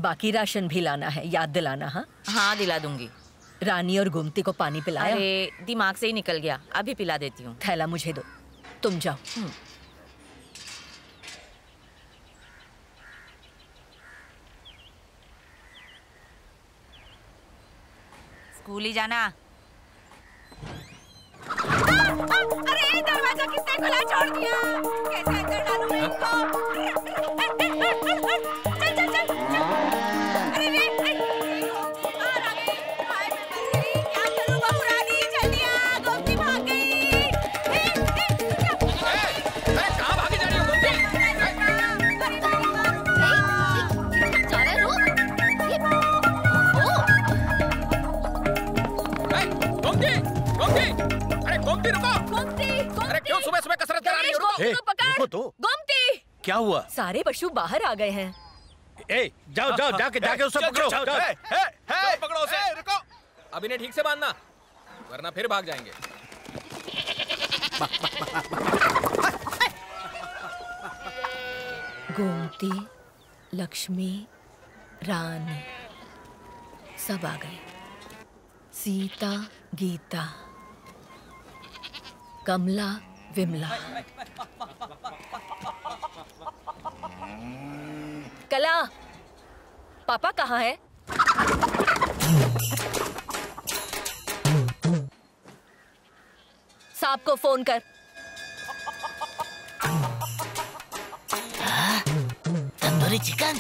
बाकी राशन भी लाना है, याद दिलाना। हाँ हाँ दिला दूंगी। रानी और गोमती को पानी पिलाया? अरे दिमाग से ही निकल गया, अभी पिला देती हूँ। थैला मुझे दो, तुम जाओ। स्कूल ही जाना। अरे दरवाजा किसने खुला छोड़ दिया? कैसे अंदर डालूं मैं इसको? चल चल चल चल। अरे रे बाहर आ गई। हाय मैं मर गई, क्या करूं बहू रानी? जल्दी आ, गोमती भाग गई। अरे कहाँ भागी जा रही हो गोमती? जा रहा है रो? गोमती, गोमती, अरे गोमती रुको। गोमती, अरे क्यों सुबह सुबह कसरत करा रही हो? रुको तो। गोमती, क्या हुआ? सारे पशु बाहर आ गए हैं। ए, जाओ जाओ, जाके उसे पकड़ो। पकड़ो उसे। रुको, अब इन्हें ठीक से बांधना, वरना फिर भाग जाएंगे। गोमती, लक्ष्मी, रानी सब आ गए। सीता, गीता, कमला, विमला। कला, पापा कहाँ है? साहब को फोन कर। तंदूरी चिकन,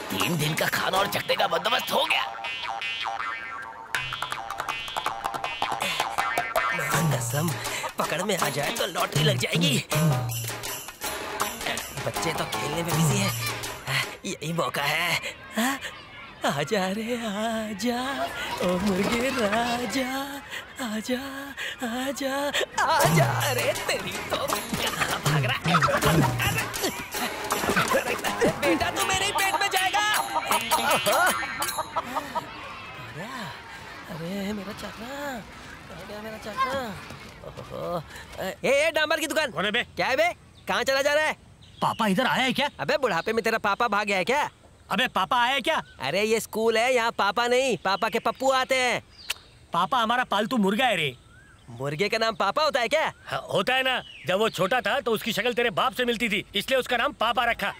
3 दिन का खाना और चखने का बंदोबस्त हो गया। कसम, पकड़ में आ जाए तो लॉटरी लग जाएगी। बच्चे तो खेलने में बिजी हैं, यही मौका है। आजा रे आजा, ओ मुर्गे राजा, आजा आजा आजा। अरे तेरी तो कहाँ भाग रहा है? बेटा तू मेरे ही पेट में जाएगा। अरे मेरा चक्रा, मेरा चक्रा। ए डांबर की दुकान। कौन है बे? क्या है बे? कहाँ चला जा रहा है? पापा इधर आया है क्या? अबे बुढ़ापे में तेरा पापा भाग गया है क्या? अबे पापा आया है क्या? अरे ये स्कूल है, यहाँ पापा नहीं, पापा के पप्पू आते हैं। पापा हमारा पालतू मुर्गा है रे। मुर्गे का नाम पापा होता है क्या? हाँ, होता है ना। जब वो छोटा था तो उसकी शक्ल तेरे बाप से मिलती थी, इसलिए उसका नाम पापा रखा।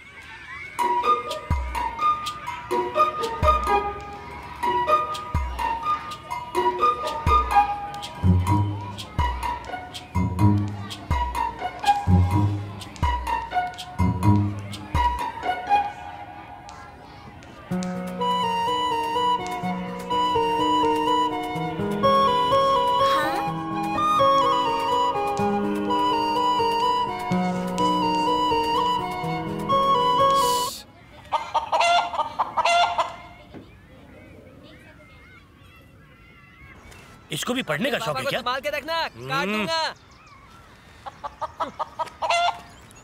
इसको भी पढ़ने का शौक है क्या? संभाल के रखना, काट दूंगा।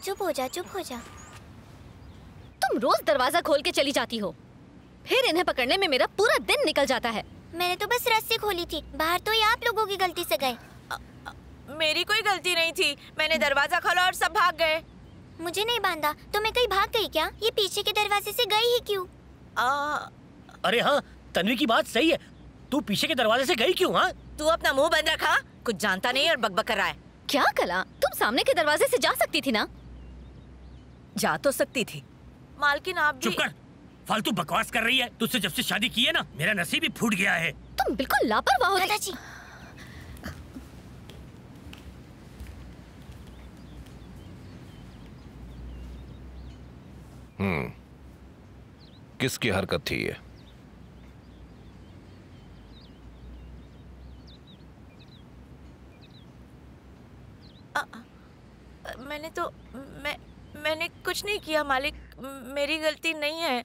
चुप हो जा, चुप हो जा। तुम रोज दरवाजा खोल के चली जाती हो, फिर इन्हें पकड़ने में मेरा पूरा दिन निकल जाता है। मैंने तो बस रस्सी खोली थी, बाहर तो ये आप लोगों की गलती से गए। मेरी कोई गलती नहीं थी, मैंने दरवाजा खोला और सब भाग गए। मुझे नहीं बांधा तो मैं कहीं भाग गई क्या? ये पीछे के दरवाजे से गई ही क्यों? अरे हाँ, तन्वी की बात सही है। तू पीछे के दरवाजे से गई क्यों? हाँ, तू अपना मुंह बंद रखा, कुछ जानता नहीं और बकबक कर रहा है। क्या कला, तुम सामने के दरवाजे से जा सकती थी ना? जा तो सकती थी। मालकिन आप भी... चुप कर, फालतू बकवास कर रही है। तुझसे जब से शादी की है ना, मेरा नसीब ही फूट गया है। तुम बिल्कुल लापरवाह हो दादाजी। किसकी हरकत थी ये? मैंने कुछ नहीं किया मालिक, मेरी गलती नहीं है।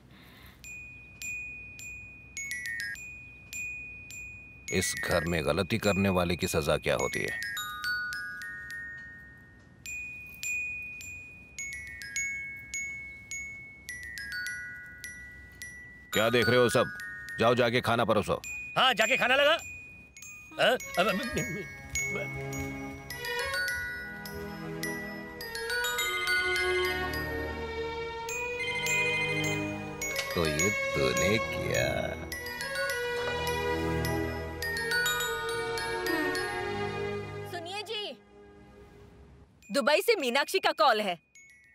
इस घर में गलती करने वाले की सजा क्या होती है? क्या देख रहे हो सब? जाओ जाके खाना परोसो। हाँ, जाके खाना लगा। तो ये तूने किया। सुनिए जी, दुबई से मीनाक्षी का कॉल है।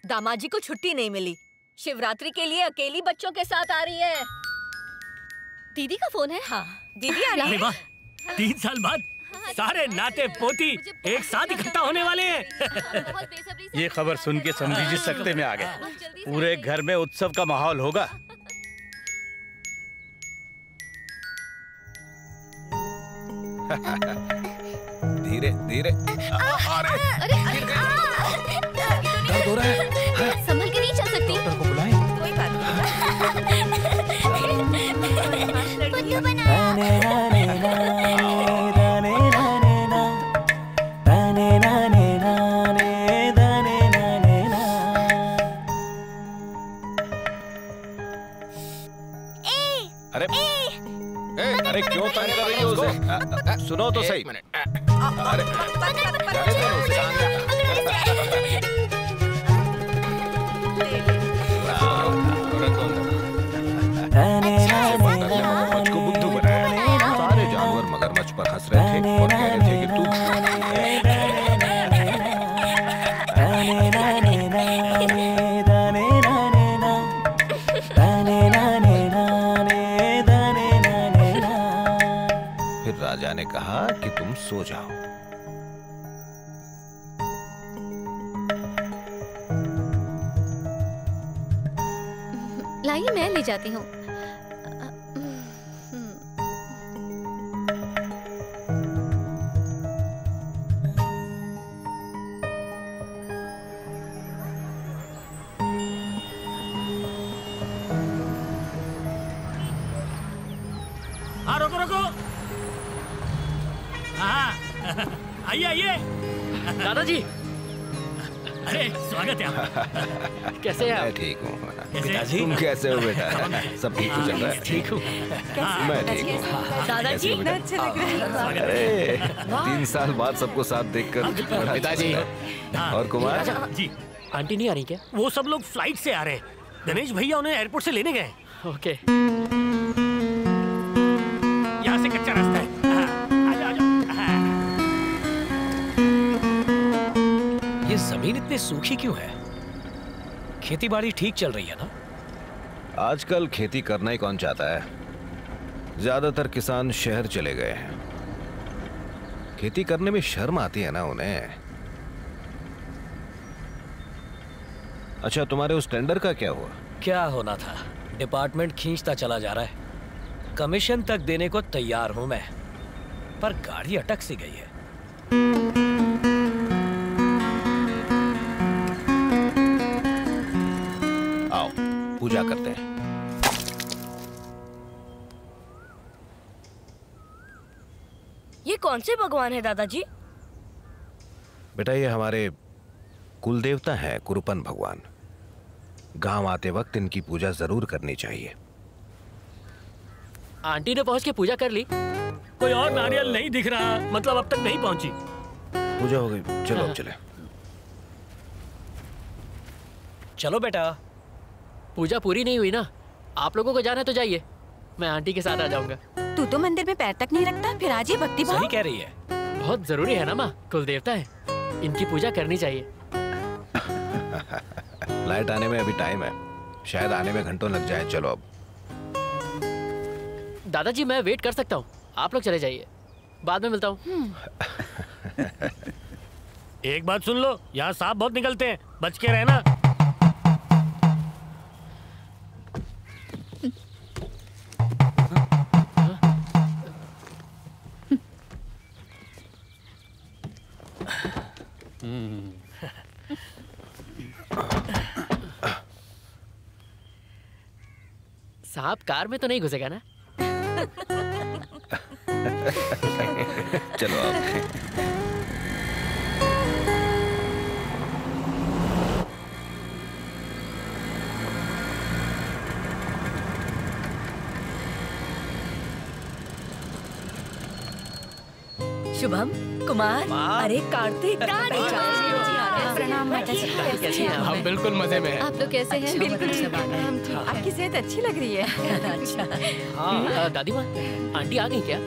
दामाद जी को छुट्टी नहीं मिली, शिवरात्रि के लिए अकेली बच्चों के साथ आ रही है। दीदी का फोन है? हाँ, दीदी आ रही अरे है। वाह, 3 साल बाद सारे नाते पोती एक साथ इकट्ठा होने वाले हैं। बहुत बेसब्री से ये खबर सुन के समझी जी सकते में आ गए। पूरे घर में उत्सव का माहौल होगा। धीरे धीरे। अरे दर्द हो रहा है। संभल के नहीं चल सकती। डॉक्टर को बुलाएं। कोई बात नहीं। बुद्धू बना। अरे अरे क्यों तंग कर रही हो उसे? सुनो तो सही। अरे जाने दो उसे। मगरमच्छ को बुद्धू बनाया। सारे जानवर मगरमच्छ पर हंस रहे थे और कह रहे थे कि तू फिर राजा ने कहा कि तुम सो जाओ। लाइए मैं ले जाती हूँ। हाँ रोको रोको। हाँ आइए आइए। दादाजी अरे स्वागत है आपका। कैसे हैं मैं आप? ठीक हूँ। कैसे? तुम कैसे हो बेटा? सब ठीक तो चल रहा है? ठीक हूँ। मैं ठीक हूँ। दादाजी कैसे हो बेटा? अरे 3 साल बाद सबको साथ देखकर बड़ा पिताजी। अच्छा लगा। और कुमार? जी, आंटी नहीं आ रही क्या? वो सब लोग फ्लाइट से आ रहे हैं। गणेश भैया उन्हें एयरपोर्ट से लेने गए। ओके। यहाँ से कच्चा रास्ता है। हाँ, आ जाओ, आ जाओ। हाँ। ये जमीन इतनी सूखी क्यों है? खेती बाड़ी ठीक चल रही है ना? आजकल खेती करना ही कौन चाहता है? ज्यादातर किसान शहर चले गए हैं। खेती करने में शर्म आती है ना उन्हें। अच्छा, तुम्हारे उस टेंडर का क्या हुआ? क्या होना था? डिपार्टमेंट खींचता चला जा रहा है। कमीशन तक देने को तैयार हूं मैं, पर गाड़ी अटक सी गई है। आओ पूजा करते हैं। ये कौन से भगवान है दादाजी? बेटा ये हमारे कुल देवता हैं, कुरुपन भगवान। गांव आते वक्त इनकी पूजा जरूर करनी चाहिए। आंटी ने पहुंच के पूजा कर ली। कोई और नारियल नहीं दिख रहा, मतलब अब तक नहीं पहुंची। पूजा हो गई, चलो अब चले। चलो बेटा। पूजा पूरी नहीं हुई ना। आप लोगों को जाना है तो जाइए, मैं आंटी के साथ आ जाऊंगा। तू तो मंदिर में पैर तक नहीं रखता, फिर आज ये भक्ति भाव। सही कह रही है। बहुत जरूरी है ना माँ, कुल देवता है, इनकी पूजा करनी चाहिए। फ्लाइट आने में अभी टाइम है, शायद आने में घंटों लग जाए। चलो अब। दादाजी मैं वेट कर सकता हूँ, आप लोग चले जाइए, बाद में मिलता हूँ। एक बात सुन लो, यहाँ सांप बहुत निकलते हैं, बच के रहना। सांप कार में तो नहीं घुसेगा ना? चलो अब। शुभम, कुमार, अरे कार्तिक, प्रणाम माता जी। कैसे हैं? हम बिल्कुल मजे में हैं। आप लोग कैसे हैं? बिल्कुल। आपकी सेहत अच्छी लग रही है। अच्छा। हाँ दादी माँ, आंटी आ गई क्या?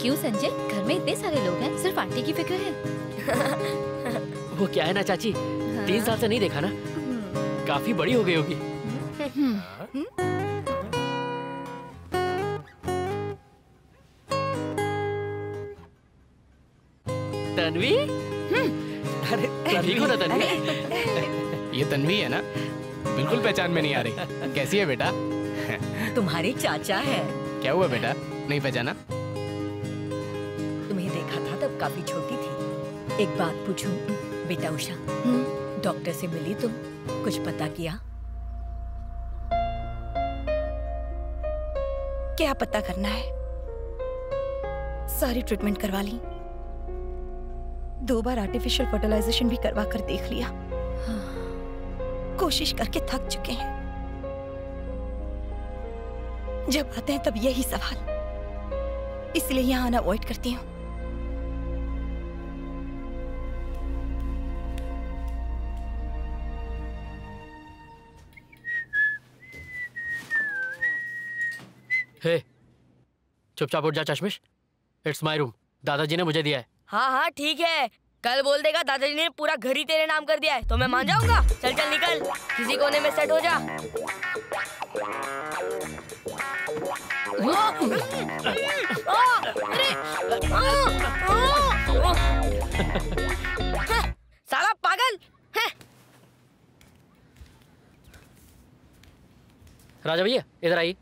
क्यों संजय, घर में इतने सारे लोग हैं, सिर्फ आंटी की फिक्र है? वो क्या है ना चाची, 3 साल से नहीं देखा ना, काफी बड़ी हो गई होगी। तन्वी, अरे ठीक हो ना तन्वी? ये तन्वी है ना? बिल्कुल पहचान में नहीं आ रही। कैसी है बेटा? तुम्हारी चाचा है। क्या हुआ बेटा, नहीं पहचाना? तुम्हें देखा था तब काफी छोटी थी। एक बात पूछूं बेटा उषा, डॉक्टर से मिली तुम? कुछ पता किया? क्या पता करना है, सारी ट्रीटमेंट करवा ली, 2 बार आर्टिफिशियल फर्टिलाइजेशन भी करवा कर देख लिया। कोशिश करके थक चुके हैं। जब आते हैं तब यही सवाल, इसलिए यहाँ आना अवॉइड करती हूँ। हे, चुपचाप उठ जा चश्मिश। इट्स माय रूम, दादाजी ने मुझे दिया है। हाँ हाँ ठीक है, कल बोल देगा दादाजी ने पूरा घर ही तेरे नाम कर दिया है तो मैं मान जाऊंगा। चल चल निकल, किसी कोने में सेट हो जा। साला पागल है। राजा भैया इधर आइए।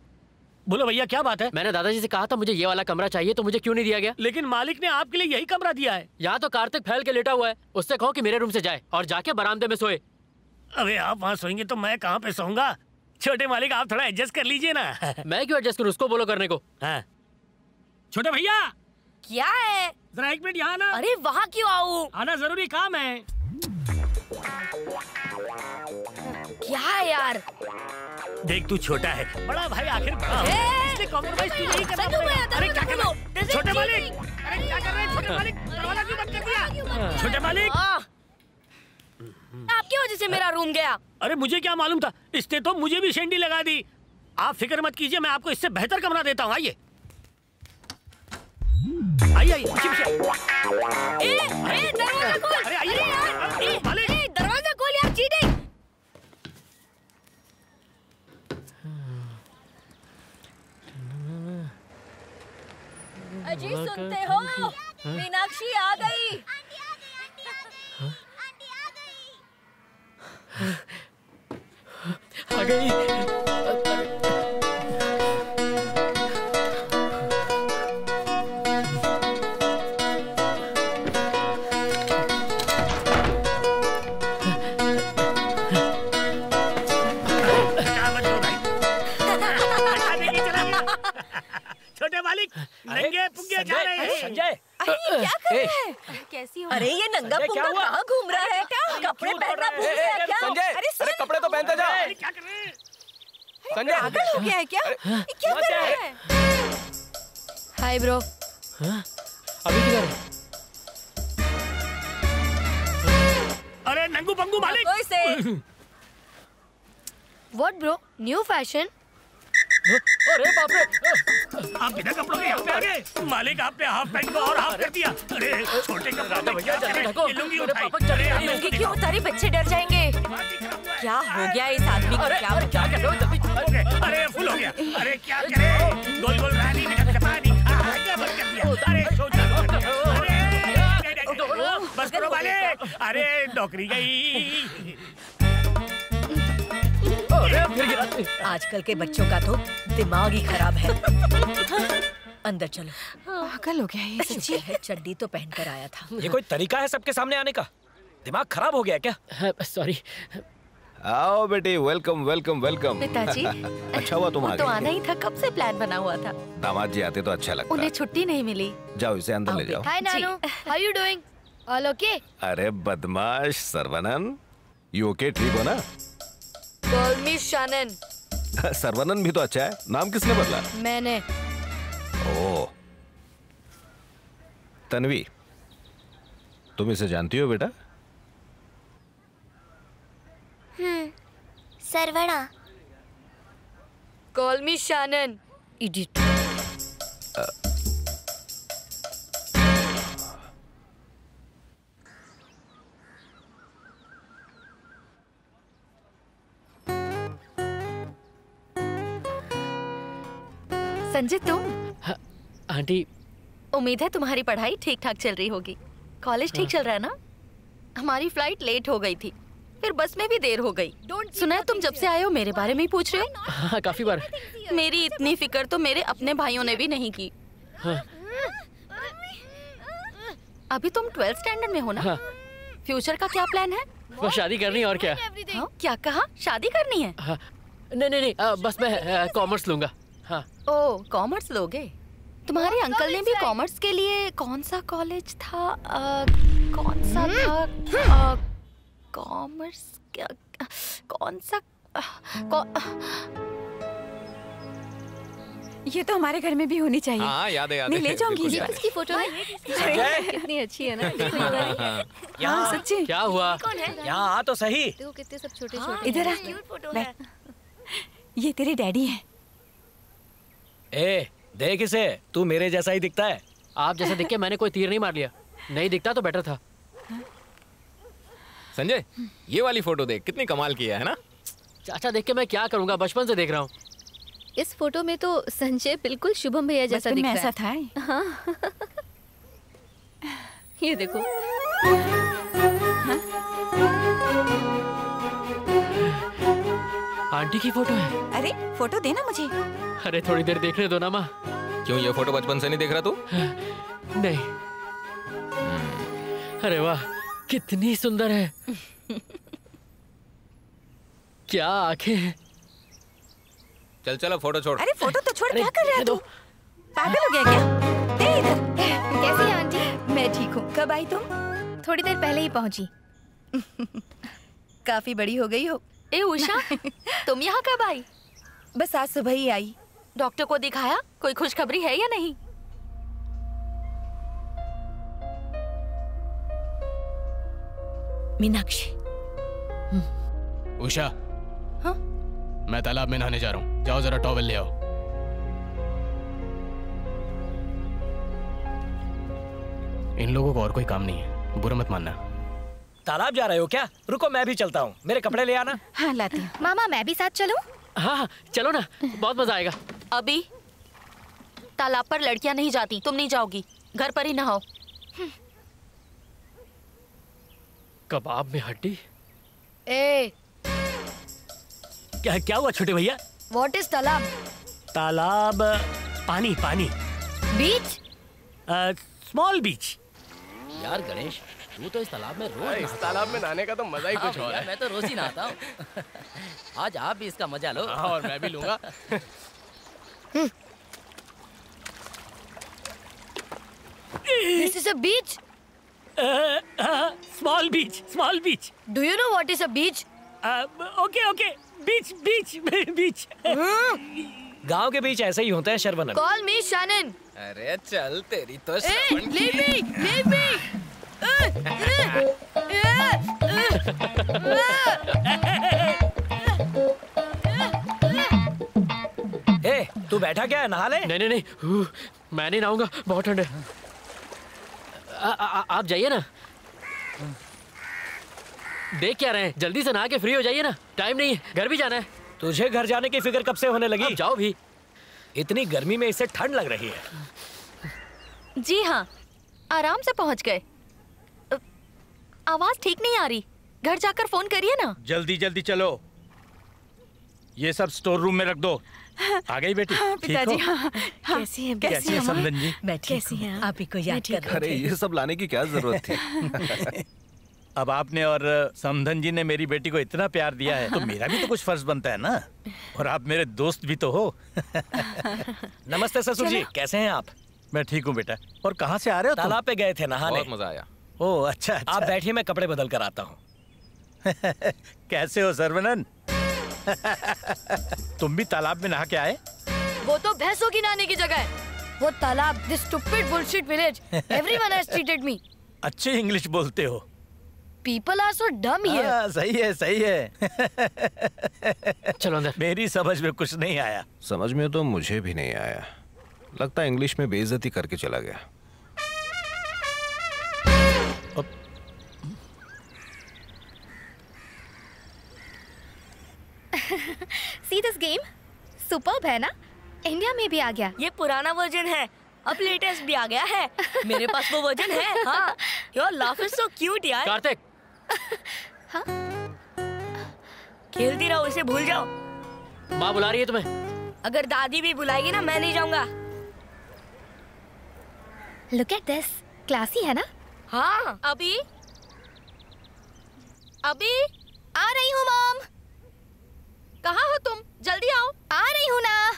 बोलो भैया, क्या बात है? मैंने दादाजी से कहा था मुझे ये वाला कमरा चाहिए, तो मुझे क्यों नहीं दिया गया? लेकिन मालिक ने आपके लिए यही कमरा दिया है। यहाँ तो कार्तिक फैल के लेटा हुआ है, उससे कहो कि मेरे रूम से जाए और जाके बरामदे में सोए। अबे आप वहाँ सोएंगे तो मैं कहाँ पे सोऊंगा? छोटे मालिक आप थोड़ा एडजस्ट कर लीजिए ना। मैं क्यों एडजस्ट करूँ, उसको बोलो करने को। हाँ। छोटे भैया क्या है? जरा 1 मिनट यहाँ आना। अरे वहाँ क्यों आऊँ? आना जरूरी काम है। क्या है यार? देख तू छोटा है, बड़ा भाई आखिर बड़ा है, इसलिए कॉम्प्रोमाइज तू नहीं करना पड़ेगा। अरे क्या कर रहा है छोटे मालिक? अरे क्या कर रहे हैं छोटे मालिक? दरवाजा क्यों बंद कर दिया? छोटे मालिक, आपकी वजह से मेरा रूम गया। अरे मुझे क्या मालूम था, इसने तो मुझे भी शेंडी लगा दी। आप फिक्र मत कीजिए, मैं आपको इससे बेहतर कमरा देता हूँ। आइए आइए आइए, पीछे पीछे। दरवाजा खोल। अरे आइए यार, दरवाजा खोल यार, चीटिंग। अजी सुनते हो? मीनाक्षी आ गई। आ गई। छोटे मालिक नंगे पुंगे जा रहे हैं। संजय, अरे ये क्या कर रहे हैं? कैसी हो? अरे ये नंगा पुंगा कहाँ घूम रहा है? कपड़े पहनना भूल गया क्या? अरे कपड़े तो पहनते जा। क्या कर रहे हैं? संजय पागल हो गया है क्या? ये क्या कर रहा है? Hi bro. अभी किधर है? अरे नंगू पंगू मालिक। कोई से व्हाट ब्रो, न्यू फैशन? अरे बाप रे, आप बिना कपड़ों के यहाँ पे आ गए। मालिक आपने हाफ पैंट को और हाफ कर दिया। अरे छोटे कपड़ों में क्या करें? ये लुंगी उठाई। लुंगी क्यों उतारी? बच्चे डर जाएंगे। क्या हो गया इस आदमी को? क्या कर रहे हो? जल्दी। अरे फुल हो गया। अरे क्या करें? गोल गोल रानी निकल पानी आगे बंद कर दिया। अरे सोचा। अरे बस करो मालिक। अरे नौकरी गई। आजकल के बच्चों का तो दिमाग ही खराब है। अंदर चलो। पागल हो गया ये सच्ची। है, चड्डी तो पहन कर आया था। ये कोई तरीका है सबके सामने आने का? दिमाग खराब हो गया क्या? सॉरी। आओ बेटी, वेलकम वेलकम वेलकम। पिताजी अच्छा हुआ तुम आ तो गई। आना ही था, कब से प्लान बना हुआ था। दामाद जी आते तो अच्छा लगता। उन्हें छुट्टी नहीं मिली। जाओ इसे अंदर ले जाओ। Hi Nanu, how you doing? All okay? अरे बदमाश सरवनन, यू ओके? ठीक हो ना? Call me Shanan. सरवनन भी तो अच्छा है। नाम किसने बदला? मैंने। ओह, तन्वी, तुम इसे जानती हो बेटा? Saravana. Call me Shannon. Idiot. Sanjay तुम? आंटी उम्मीद है तुम्हारी पढ़ाई ठीक ठाक चल रही होगी। कॉलेज ठीक चल रहा है ना? हमारी फ्लाइट लेट हो गई थी, फिर बस में भी देर हो गई। सुना है तुम जब से आए हो मेरे बारे में ही पूछ रहे हो? हाँ, काफी बार। मेरी इतनी फिक्र तो मेरे अपने भाइयों ने भी नहीं की। हाँ। अभी तुम 12th स्टैंडर्ड में हो ना? हाँ। फ्यूचर का क्या प्लान है? बस शादी करनी है और क्या। हाँ? क्या कहा? शादी करनी है? हाँ। नहीं, बस मैं कॉमर्स लूंगा। हाँ। ओ, कॉमर्स लोगे? तुम्हारे अंकल ने भी कॉमर्स के लिए कौन सा कॉलेज था? कौन सा था? कॉमर्स क्या? कौन सा? ये तो हमारे घर में भी होनी चाहिए। हाँ, याद है। मैं ले जाऊंगी। ये किसकी फोटो है? कितनी अच्छी है ना? हाँ, सच्ची। क्या हुआ? कौन है? यहाँ आ तो सही। देखो कितने सब छोटे-छोटे। इधर आ। क्यूट फोटो है। ये तेरे डैडी हैं। ए, देख इसे, तू मेरे जैसा ही दिखता है। आप जैसा दिख के मैंने कोई तीर नहीं मार लिया। नहीं दिखता तो बेटर था। संजय, ये वाली फोटो देख, कितनी कमाल की है ना? चाचा देख के मैं क्या करूंगा, बचपन से देख रहा हूँ। इस फोटो में तो संजय बिल्कुल शुभम भैया जैसा दिख रहा है। ऐसा था। हाँ। ये देखो। आंटी की फोटो है। अरे फोटो देना मुझे। अरे थोड़ी देर देखने दो ना माँ। क्यों, ये फोटो बचपन से नहीं देख रहा तू? नहीं। अरे वाह, कितनी सुंदर है। क्या आंखें हैं। चल चलो फोटो छोड़। अरे फोटो तो छोड़, क्या कर रहा है तू? पागल हो गया क्या? दे इधर। कैसी है आंटी? मैं ठीक हूँ। कब आई तुम? थोड़ी देर पहले ही पहुंची। काफी बड़ी हो गई हो। ए उषा, तुम यहाँ कब आई? बस आज सुबह ही आई। डॉक्टर को दिखाया? कोई खुशखबरी है या नहीं? मीनाक्षी। उषा। हाँ? मैं तालाब में नहाने जा रहा हूँ, जाओ जरा टॉवेल ले आओ। इन लोगों को और कोई काम नहीं है, बुरा मत मानना। तालाब जा रहे हो क्या? रुको मैं भी चलता हूँ, मेरे कपड़े ले आना। हाँ लाती हूँ। मामा मैं भी साथ चलूं? हाँ, चलो ना, बहुत मजा आएगा। अभी तालाब पर लड़कियां नहीं जाती, तुम नहीं जाओगी। घर पर ही नहाओ। कबाब में हड्डी? ए, क्या हुआ छोटे भैया? व्हाट इज तालाब? तालाब पानी। बीच? स्मॉल बीच। यार गणेश, तू तो इस तालाब में रोज इस तालाब में नहाने का तो मजा ही कुछ और है। मैं तो रोज ही नहाता हूँ। आज आप भी इसका मजा लो। और मैं भी लूंगा। This is a beach? Small beach. Do you know what is a beach? Okay, beach. गांव के बीच ऐसे ही होते हैं शरवनन। Call me Shannon. अरे चल, तेरी तो Hey, leave me. ए, तू बैठा क्या है? नहा ले। नहीं, मैं नहीं नहाऊंगा, बहुत ठंड है। आप जाइए ना। देख क्या रहे हैं, जल्दी से नहा के फ्री हो जाइए ना, टाइम नहीं है, घर भी जाना है। तुझे घर जाने की फिक्र कब से होने लगी? अब जाओ भी। इतनी गर्मी में इससे ठंड लग रही है। जी हाँ, आराम से पहुंच गए। आवाज ठीक नहीं आ रही, घर जाकर फोन करिए ना। जल्दी चलो, ये सब स्टोर रूम में रख दो। आ गई बेटी? हाँ, पिताजी। हाँ। कैसी है समधन जी? कैसी हैं आप? ही को याद कर। अरे ये सब लाने की क्या जरूरत थी? अब आपने और समधन जी ने मेरी बेटी को इतना प्यार दिया है तो मेरा भी तो कुछ फर्ज बनता है ना। और आप मेरे दोस्त भी तो हो। नमस्ते ससुर जी, कैसे हैं आप? मैं ठीक हूँ बेटा। और कहाँ से आ रहे हो? तालाब पे गए थे नहाने। बहुत मजा आया। ओह अच्छा। आप बैठिए, मैं कपड़े बदल कर आता हूँ। कैसे हो सर्वनन? तुम भी तालाब में नहा के आए? वो तो भैंसों की नहाने की जगह है। वो तालाब, this stupid bullshit village. Everyone has cheated me. अच्छी इंग्लिश बोलते हो। People are so dumb here. सही है सही है। चलो अंदर। मेरी समझ में कुछ नहीं आया। समझ में तो मुझे भी नहीं आया। लगता है इंग्लिश में बेइज्जती करके चला गया। See this game? Superb है ना? इंडिया में भी आ गया। ये पुराना वर्जन है, अब लेटेस्ट भी आ गया है। मेरे पास वो वर्जन है। हाँ। Your laugh is so cute यार। कार्तिक। हाँ? खेलती रहो, इसे भूल जाओ। माँ बुला रही है तुम्हें। अगर दादी भी बुलाएगी ना, मैं नहीं जाऊंगा। Look at this. क्लासी है ना? हाँ। अभी अभी आ रही हूँ मॉम। कहाँ हो तुम? जल्दी आओ। आ रही हूँ ना।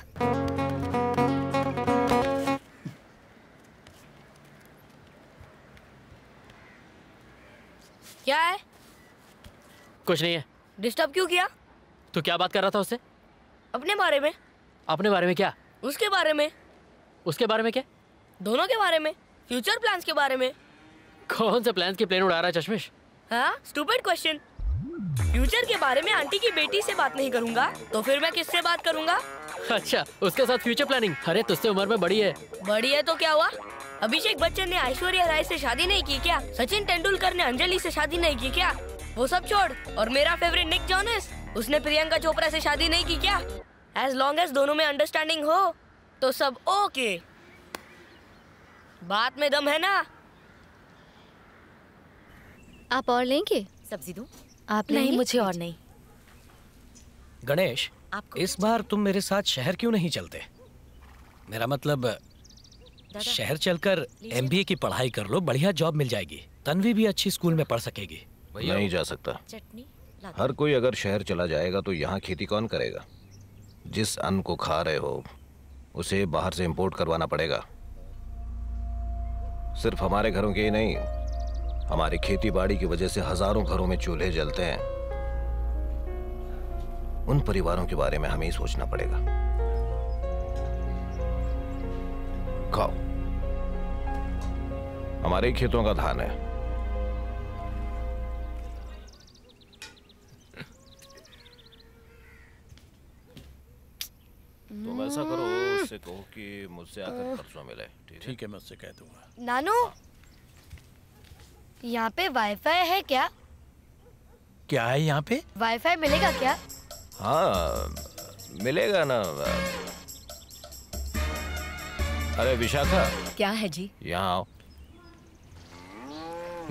क्या है? कुछ नहीं है। डिस्टर्ब क्यों किया? तो क्या बात कर रहा था उससे? अपने बारे में। अपने बारे में क्या? उसके बारे में। उसके बारे में क्या? दोनों के बारे में, फ्यूचर प्लान्स के बारे में। कौन से प्लान्स की प्लेन उड़ा रहा है चश्मिश? हाँ, स्टूपिड क्वेश्चन। फ्यूचर के बारे में आंटी की बेटी से बात नहीं करूंगा तो फिर मैं किससे बात करूंगा? अच्छा, उसके साथ फ्यूचर प्लानिंग। अरे तुझसे उम्र में बड़ी है। बड़ी है तो क्या हुआ? अभिषेक बच्चन ने ऐश्वर्या राय से शादी नहीं की क्या? सचिन तेंदुलकर ने अंजलि से शादी नहीं की क्या? वो सब छोड़, और मेरा फेवरेट निक जोनस, उसने प्रियंका चोपड़ा से शादी नहीं की क्या? एज लॉन्ग एज दोनों में अंडरस्टैंडिंग हो तो सब ओके। बात में दम है ना? आप और लेंगे? सब्जी दूं? आप नहीं, लेंगे? मुझे और नहीं। गणेश, इस बार तुम मेरे साथ शहर क्यों नहीं चलते? मेरा मतलब शहर चलकर एमबीए की पढ़ाई कर लो, बढ़िया जॉब मिल जाएगी। तन्वी भी अच्छी स्कूल में पढ़ सकेगी। नहीं जा सकता। हर कोई अगर शहर चला जाएगा तो यहाँ खेती कौन करेगा? जिस अन्न को खा रहे हो उसे बाहर से इंपोर्ट करवाना पड़ेगा। सिर्फ हमारे घरों के ही नहीं, हमारी खेती बाड़ी की वजह से हजारों घरों में चूल्हे जलते हैं। उन परिवारों के बारे में हमें ही सोचना पड़ेगा। खाओ, हमारे खेतों का धान है। तुम ऐसा करो, उससे कहो कि मुझसे आकर परसों मिले। ठीक है, मैं उससे कह दूंगा। नानू, यहाँ पे वाईफाई है क्या? क्या है यहाँ पे? वाईफाई मिलेगा क्या? हाँ, मिलेगा ना। अरे विशाखा। क्या है जी? यहाँ आओ,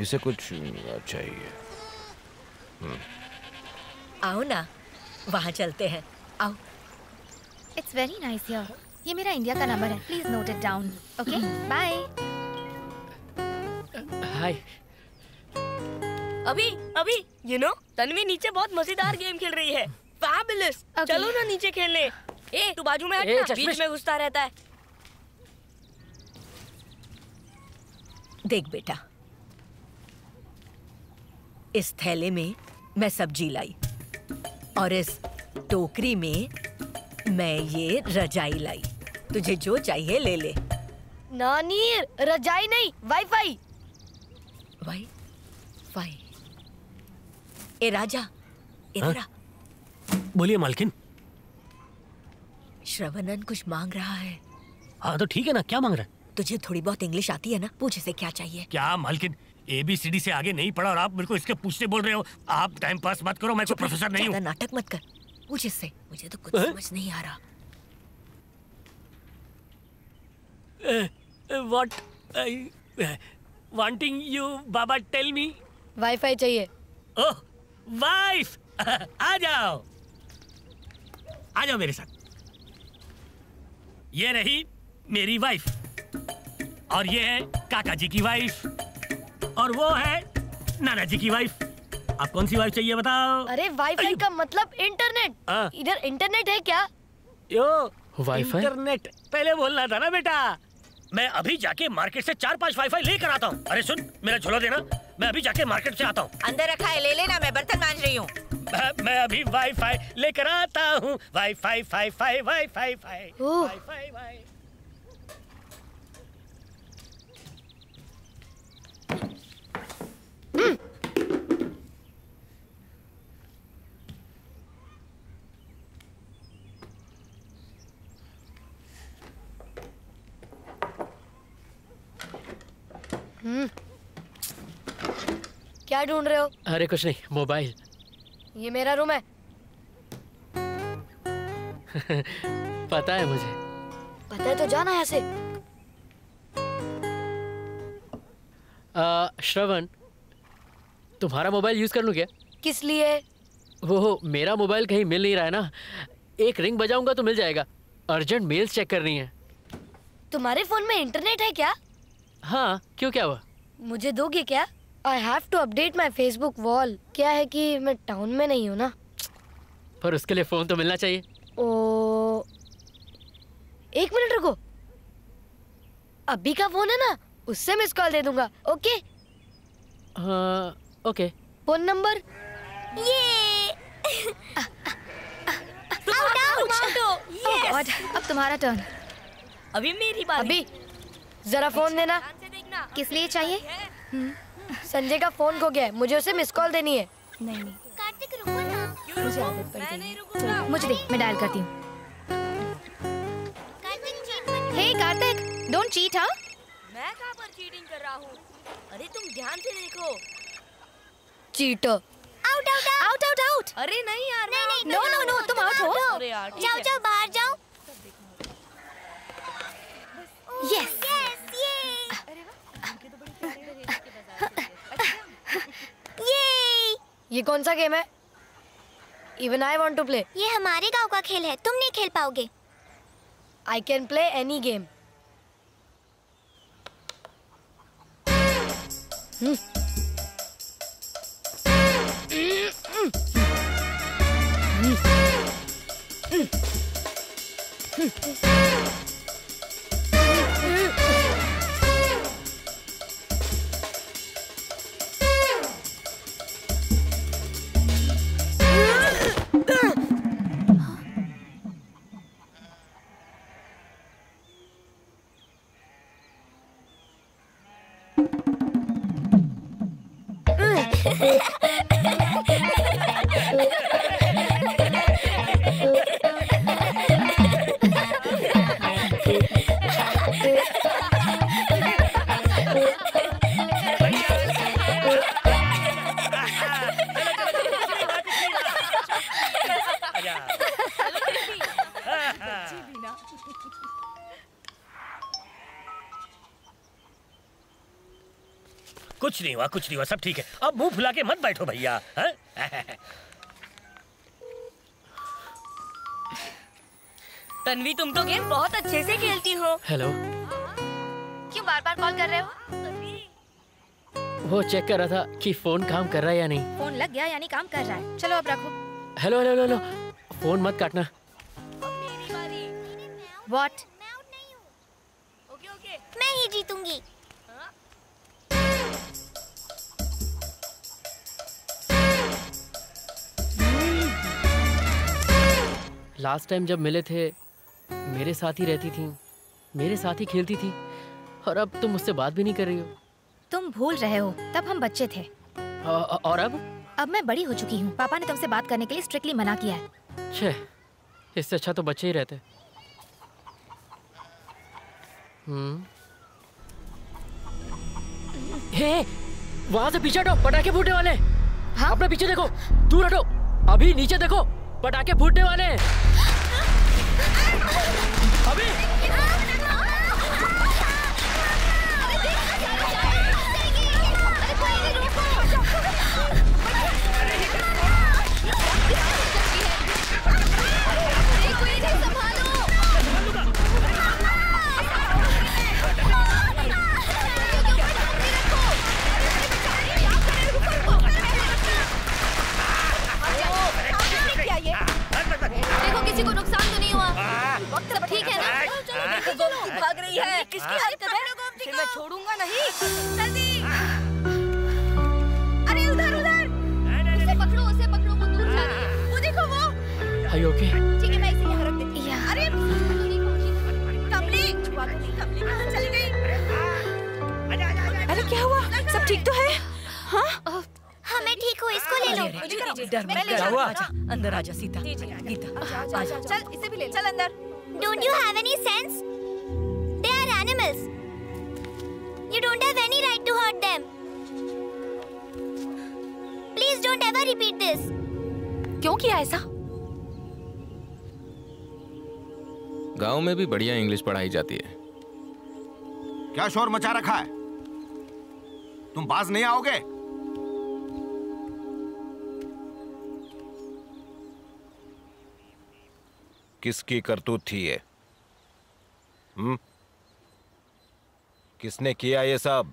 इसे कुछ चाहिए। आओ ना, वहाँ चलते हैं। आओ। It's very nice here. ये मेरा इंडिया का नंबर है। Please note it down. Okay? Bye. हाय। अभी, you know, तन्वी नीचे बहुत मजेदार गेम खेल रही है। Fabulous. Okay. चलो ना नीचे खेलने। ए, तू बाजू में हट ना, बीच में घुसता रहता है। देख बेटा, इस थैले में मैं सब्जी लाई और इस टोकरी में मैं ये रजाई लाई। तुझे जो चाहिए ले ले। नानी, रजाई नहीं, वाईफाई। वाई। ए राजा, इधर आ। बोलिए मालकिन। श्रवणन कुछ मांग रहा है। हाँ तो ठीक है ना, क्या मांग रहा है? तुझे थोड़ी बहुत इंग्लिश आती है ना, पूछ इसे क्या चाहिए। क्या मालकिन, ABCD से आगे नहीं पढ़ा और आप मेरे को इसके पूछते बोल रहे हो? आप टाइम पास मत करो, मैं कोई प्रोफेसर नहीं हूँ। नाटक मत कर, पूछ इससे। मुझे तो कुछ समझ नहीं आ रहा। What wanting you, Baba, tell me? Wifi चाहिए। ओह, वाइफ, आ जाओ मेरे साथ। ये रही मेरी वाइफ, और ये है काका जी की वाइफ, और वो है नाना जी की वाइफ। आप कौन सी वाइफ चाहिए बताओ? अरे वाईफाई का मतलब इंटरनेट। इधर इंटरनेट है क्या? यो वाईफाई? इंटरनेट पहले बोलना था ना बेटा। मैं अभी जाके मार्केट से 4-5 वाईफाई लेकर आता हूँ। अरे सुन, मेरा झोला देना, मैं अभी जाके मार्केट से आता हूँ। अंदर रखा है, ले लेना, मैं बर्तन मांज रही हूँ। मैं अभी वाईफाई लेकर आता हूँ। वाईफाई वाईफाई वाईफाई वाईफाई वाई। क्या ढूंढ रहे हो? अरे कुछ नहीं, मोबाइल। ये मेरा रूम है। पता है मुझे। पता है तो जाना यहाँ से। श्रवण, तुम्हारा मोबाइल यूज कर लूं क्या? किस लिए? वो मेरा मोबाइल कहीं मिल नहीं रहा है ना, एक रिंग बजाऊंगा तो मिल जाएगा। अर्जेंट मेल्स चेक करनी है। तुम्हारे फोन में इंटरनेट है क्या? हाँ, क्यों, क्या हुआ? मुझे दोगे क्या? I have to update my Facebook wall। क्या है कि मैं टाउन में नहीं हूँ ना। पर उसके लिए फोन तो मिलना चाहिए। ओ, 1 मिनट रुको। अभी का फोन है ना, उससे मिस कॉल दे दूंगा। ओके? हाँ, ओके। Phone number? ये गॉड, अब तुम्हारा टर्न। अभी मेरी बारी। अभी जरा फोन देना। किस लिए चाहिए? संजय का फोन खो गया है, मुझे उसे मिस कॉल देनी है। नहीं, कार्तिक रुको ना। मुझे आदत पड़ गई। मुझे दे, मैं डायल करती हूँ। हे कार्तिक, डोंट चीट। हाँ, मैं कहाँ पर चीटिंग कर रहा हूँ? अरे तुम ध्यान से देखो। Cheater. Out out out out out. अरे नहीं यार, नहीं, नो नो नो, तुम आउट हो। अरे यार, जाओ जाओ बाहर जाओ। यस ये कौन सा गेम है? Even I want to play। ये हमारे गांव का खेल है, तुम नहीं खेल पाओगे। I can play any game। कुछ नहीं हुआ, कुछ नहीं हुआ, सब ठीक है। अब मुंह फुला के मत बैठो भैया। तन्वी, तुम तो गेम बहुत अच्छे से खेलती हो। हेलो। क्यों बार बार कॉल कर रहे हो? वो चेक कर रहा था कि फोन काम कर रहा है या नहीं। फोन लग गया यानी काम कर रहा है। चलो अब रखो। हेलो हेलो हेलो, फोन मत काटना। मेरी बारी। व्हाट? ओके ओके, मैं ही जीतूंगी। लास्ट टाइम जब मिले थे मेरे साथ ही रहती थी, मेरे साथ ही खेलती थी, और अब तुम मुझसे बात भी नहीं कर रही हो। तुम भूल रहे हो, तब हम बच्चे थे। और अब? अब मैं बड़ी हो चुकी हूँ। पापा ने तुमसे बात करने के लिए स्ट्रिक्टली मना किया है। छे, इससे अच्छा तो बच्चे ही रहते। हे, वहाँ से पीछे हटो, पटाखे फूटने वाले। हाँ? अपने पीछे देखो, दूर हटो, अभी नीचे देखो, पटाखे फूटने वाले हैं। अभी देखो किसी को नुकसान तो नहीं हुआ। वक्त सब ठीक है ना? देखो गोमती भाग रही है। किसकी हरकत है? इसे मैं छोड़ूंगा नहीं। जल्दी। अरे उधर उधर। उसे पकड़ो, वो दूर जा रही है। वो देखो वो। Are you okay? ठीक है, मैं इसे यहाँ रख देती हूँ। अरे कमली कहाँ चली गई? अरे क्या हुआ? सब ठीक तो है? हाँ? हाँ मैं ठीक हूँ, इसको ले लो। क्या हुआ? अंदर आजा सीता। गीता, आजा। चल इसे भी ले। चल अंदर। Don't you have any sense? They are animals. You don't have any right to hurt them. Please don't ever repeat this. क्यों किया ऐसा? गांव में भी बढ़िया इंग्लिश पढ़ाई जाती है। क्या शोर मचा रखा है? तुम बाज नहीं आओगे? किसकी करतूत थी ये? किसने किया ये सब?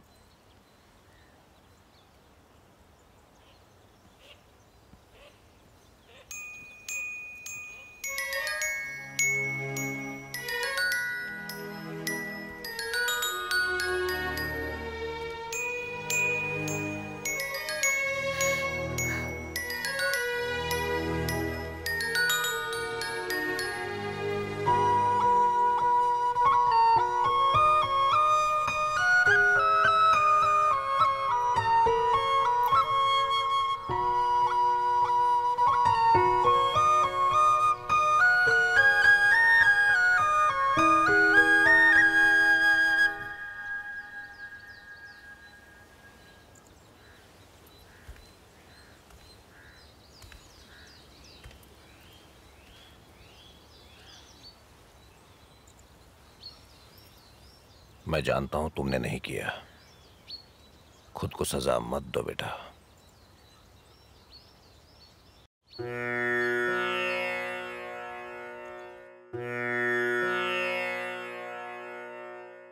मैं जानता हूं तुमने नहीं किया। खुद को सजा मत दो बेटा।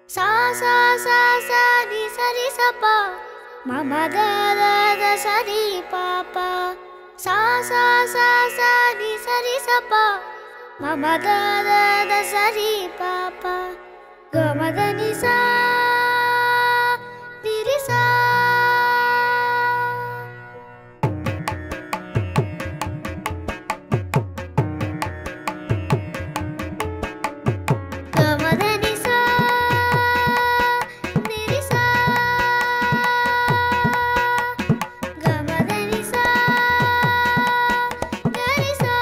सा सा सा सा दी सा री सा पा मा मा दा दा दा सा री पा पा सा सा सा सा दी सा री सा पा मा मा दा दा दा सा री पा पा ग म द नि सा दी री सा ग म द नि सा दी री सा ग म द नि सा ग री सा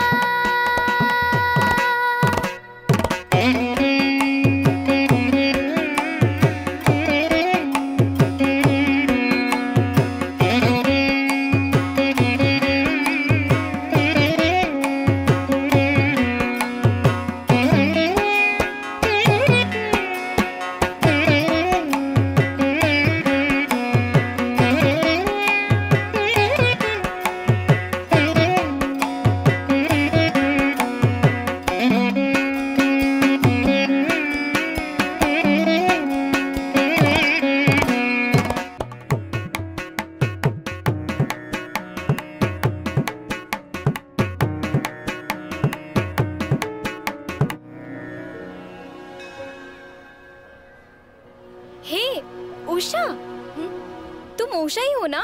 उषा, तुम उषा ही हो ना?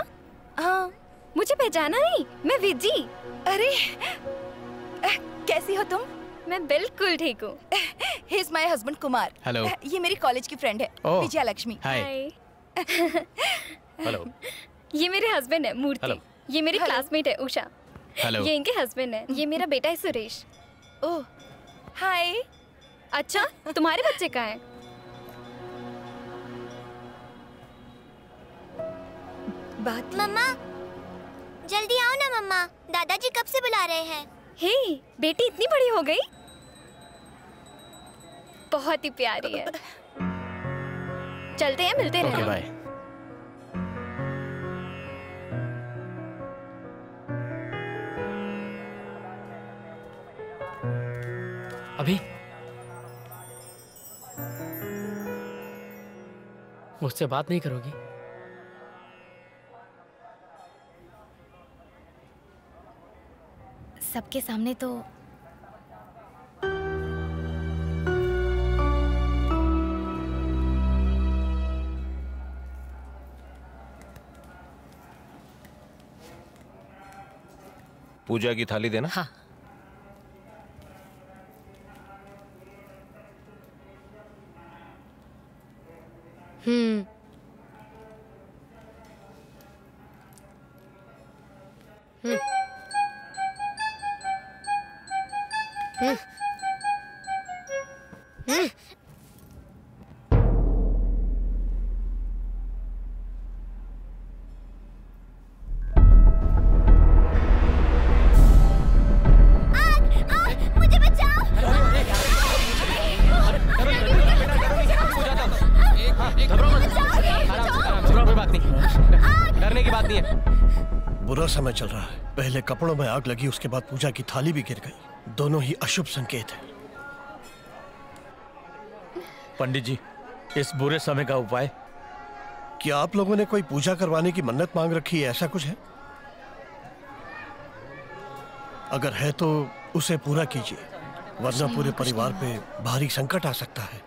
हाँ। मुझे पहचाना नहीं? मैं विजी। अरे कैसी हो तुम? मैं बिल्कुल ठीक हूँ। He is my husband Kumar. Hello. ये मेरी कॉलेज की फ्रेंड है विजया लक्ष्मी। हाय। हेलो। ये मेरे हस्बैंड है मूर्ति। हेलो। ये मेरी क्लासमेट है उषा। हेलो। ये इनके हस्बैंड है। ये मेरा बेटा है सुरेश। ओह हाय। अच्छा तुम्हारे बच्चे कहाँ हैं? मम्मा जल्दी आओ ना मम्मा, दादाजी कब से बुला रहे हैं। हे बेटी इतनी बड़ी हो गई, बहुत ही प्यारी है। चलते हैं, मिलते रहेंगे। बाय। अभी मुझसे बात नहीं करोगी? सबके सामने तो पूजा की थाली देना। हाँ। बुरा समय चल रहा है। पहले कपड़ों में आग लगी, उसके बाद पूजा की थाली भी गिर गई। दोनों ही अशुभ संकेत हैं। पंडित जी, इस बुरे समय का उपाय? क्या आप लोगों ने कोई पूजा करवाने की मन्नत मांग रखी है, ऐसा कुछ है? अगर है तो उसे पूरा कीजिए, वरना पूरे परिवार पे भारी संकट आ सकता है।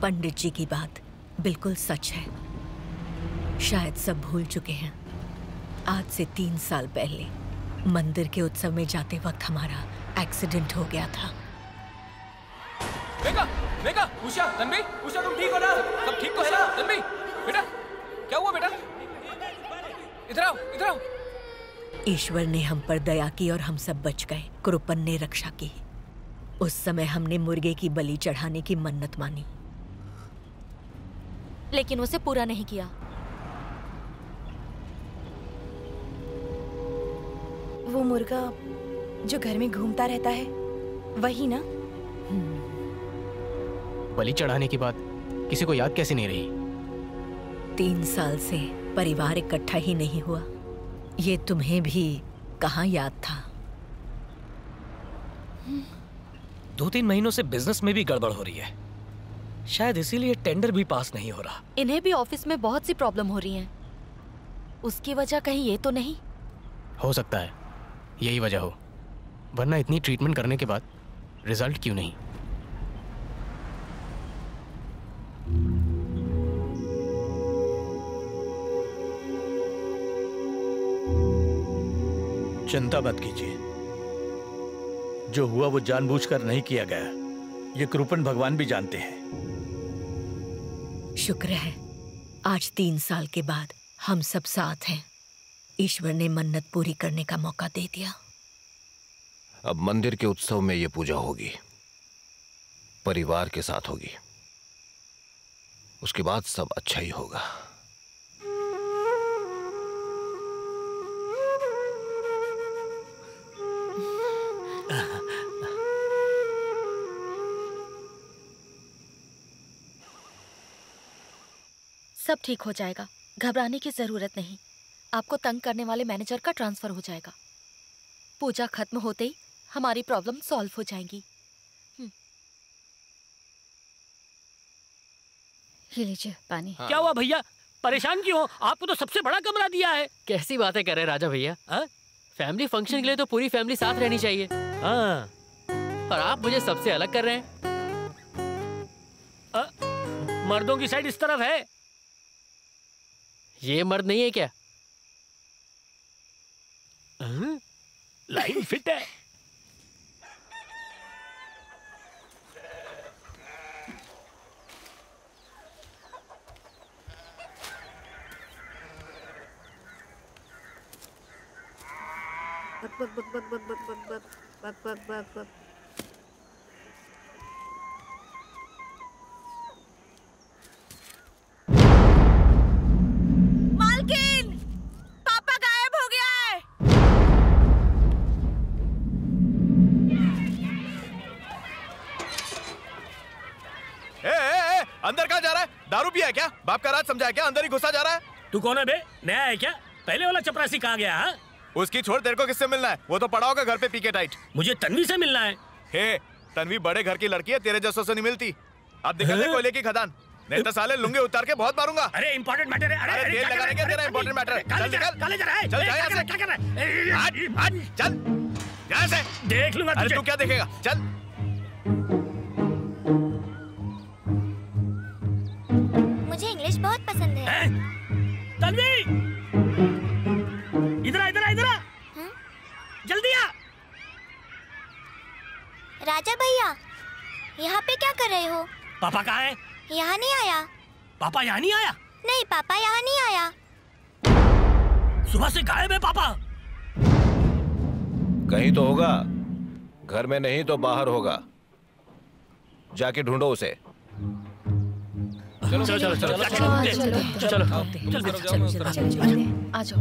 पंडित जी की बात बिल्कुल सच है। शायद सब भूल चुके हैं। आज से 3 साल पहले मंदिर के उत्सव में जाते वक्त हमारा एक्सीडेंट हो गया था। मेघा, मेघा, उषा, तन्वी, उषा तुम ठीक हो ना? सब ठीक तो है ना? तन्वी, बेटा, क्या हुआ बेटा? इधर आओ, इधर आओ। ईश्वर ने हम पर दया की और हम सब बच गए। कृपन ने रक्षा की। उस समय हमने मुर्गे की बलि चढ़ाने की मन्नत मानी, लेकिन उसे पूरा नहीं किया। वो मुर्गा जो घर में घूमता रहता है, वही ना? बलि चढ़ाने की बात किसी को याद कैसे नहीं रही? 3 साल से परिवार इकट्ठा ही नहीं हुआ। ये तुम्हें भी कहाँ याद था? 2-3 महीनों से बिजनेस में भी गड़बड़ हो रही है। शायद इसीलिए टेंडर भी पास नहीं हो रहा। इन्हें भी ऑफिस में बहुत सी प्रॉब्लम हो रही हैं। उसकी वजह कहीं ये तो नहीं? हो सकता है यही वजह हो, वरना इतनी ट्रीटमेंट करने के बाद रिजल्ट क्यों नहीं? चिंता मत कीजिए, जो हुआ वो जानबूझकर नहीं किया गया। ये कृपण भगवान भी जानते हैं। शुक्र है आज 3 साल के बाद हम सब साथ हैं। ईश्वर ने मन्नत पूरी करने का मौका दे दिया। अब मंदिर के उत्सव में ये पूजा होगी, परिवार के साथ होगी। उसके बाद सब अच्छा ही होगा। सब ठीक हो जाएगा, घबराने की जरूरत नहीं। आपको तंग करने वाले मैनेजर का ट्रांसफर हो जाएगा। पूजा खत्म होते ही हमारी प्रॉब्लम सॉल्व हो जाएगी। ये लीजिए पानी। हाँ। क्या हुआ भैया, परेशान क्यों हो? आपको तो सबसे बड़ा कमरा दिया है। कैसी बातें कर रहे हैं राजा भैया? फैमिली फंक्शन के लिए तो पूरी फैमिली साथ रहनी चाहिए। और आप मुझे सबसे अलग कर रहे हैं। मर्दों की साइड इस तरफ है। ये मर्द नहीं है क्या? लाइन फिट है। मालकिन, पापा गायब हो गया है। अंदर कहाँ जा रहा है? दारू पिया है क्या? बाप का राज समझा है क्या? अंदर ही घुसा जा रहा है। तू कौन है बे? नया है क्या? पहले वाला चपरासी कहाँ गया? हाँ, उसकी छोड़, तेरे को किससे मिलना है? वो तो पड़ा होगा घर पे पी के टाइट। मुझे तन्वी से मिलना है। हे, तन्वी बड़े घर की लड़की है, तेरे जैसों से नहीं मिलती। अब निकल ले कोयले की खदान, नहीं तो साले लुंगे उतार के बहुत मारूंगा। अरे इंपॉर्टेंट मैटर है। अरे तेल लगा रहे तेरा इंपॉर्टेंट मैटर है। चल निकल, काले जरा है। चल जा यहाँ से। क्या कर रहा है? चल यहाँ से। देख लूंगा अरे तू क्या देखेगा? चल। मुझे इंग्लिश बहुत पसंद है। तन्वी, इधर आ, इधर आ, इधर आ। जल्दी आ। राजा भैया, यहाँ पे क्या कर रहे हो? पापा कहाँ है? यहाँ नहीं आया। पापा यहाँ नहीं आया? नहीं, पापा यहाँ नहीं आया। सुबह से गायब है पापा। कहीं तो होगा, घर में नहीं तो बाहर होगा। जाके ढूंढो उसे। चलो चलो चलो आ जाओ।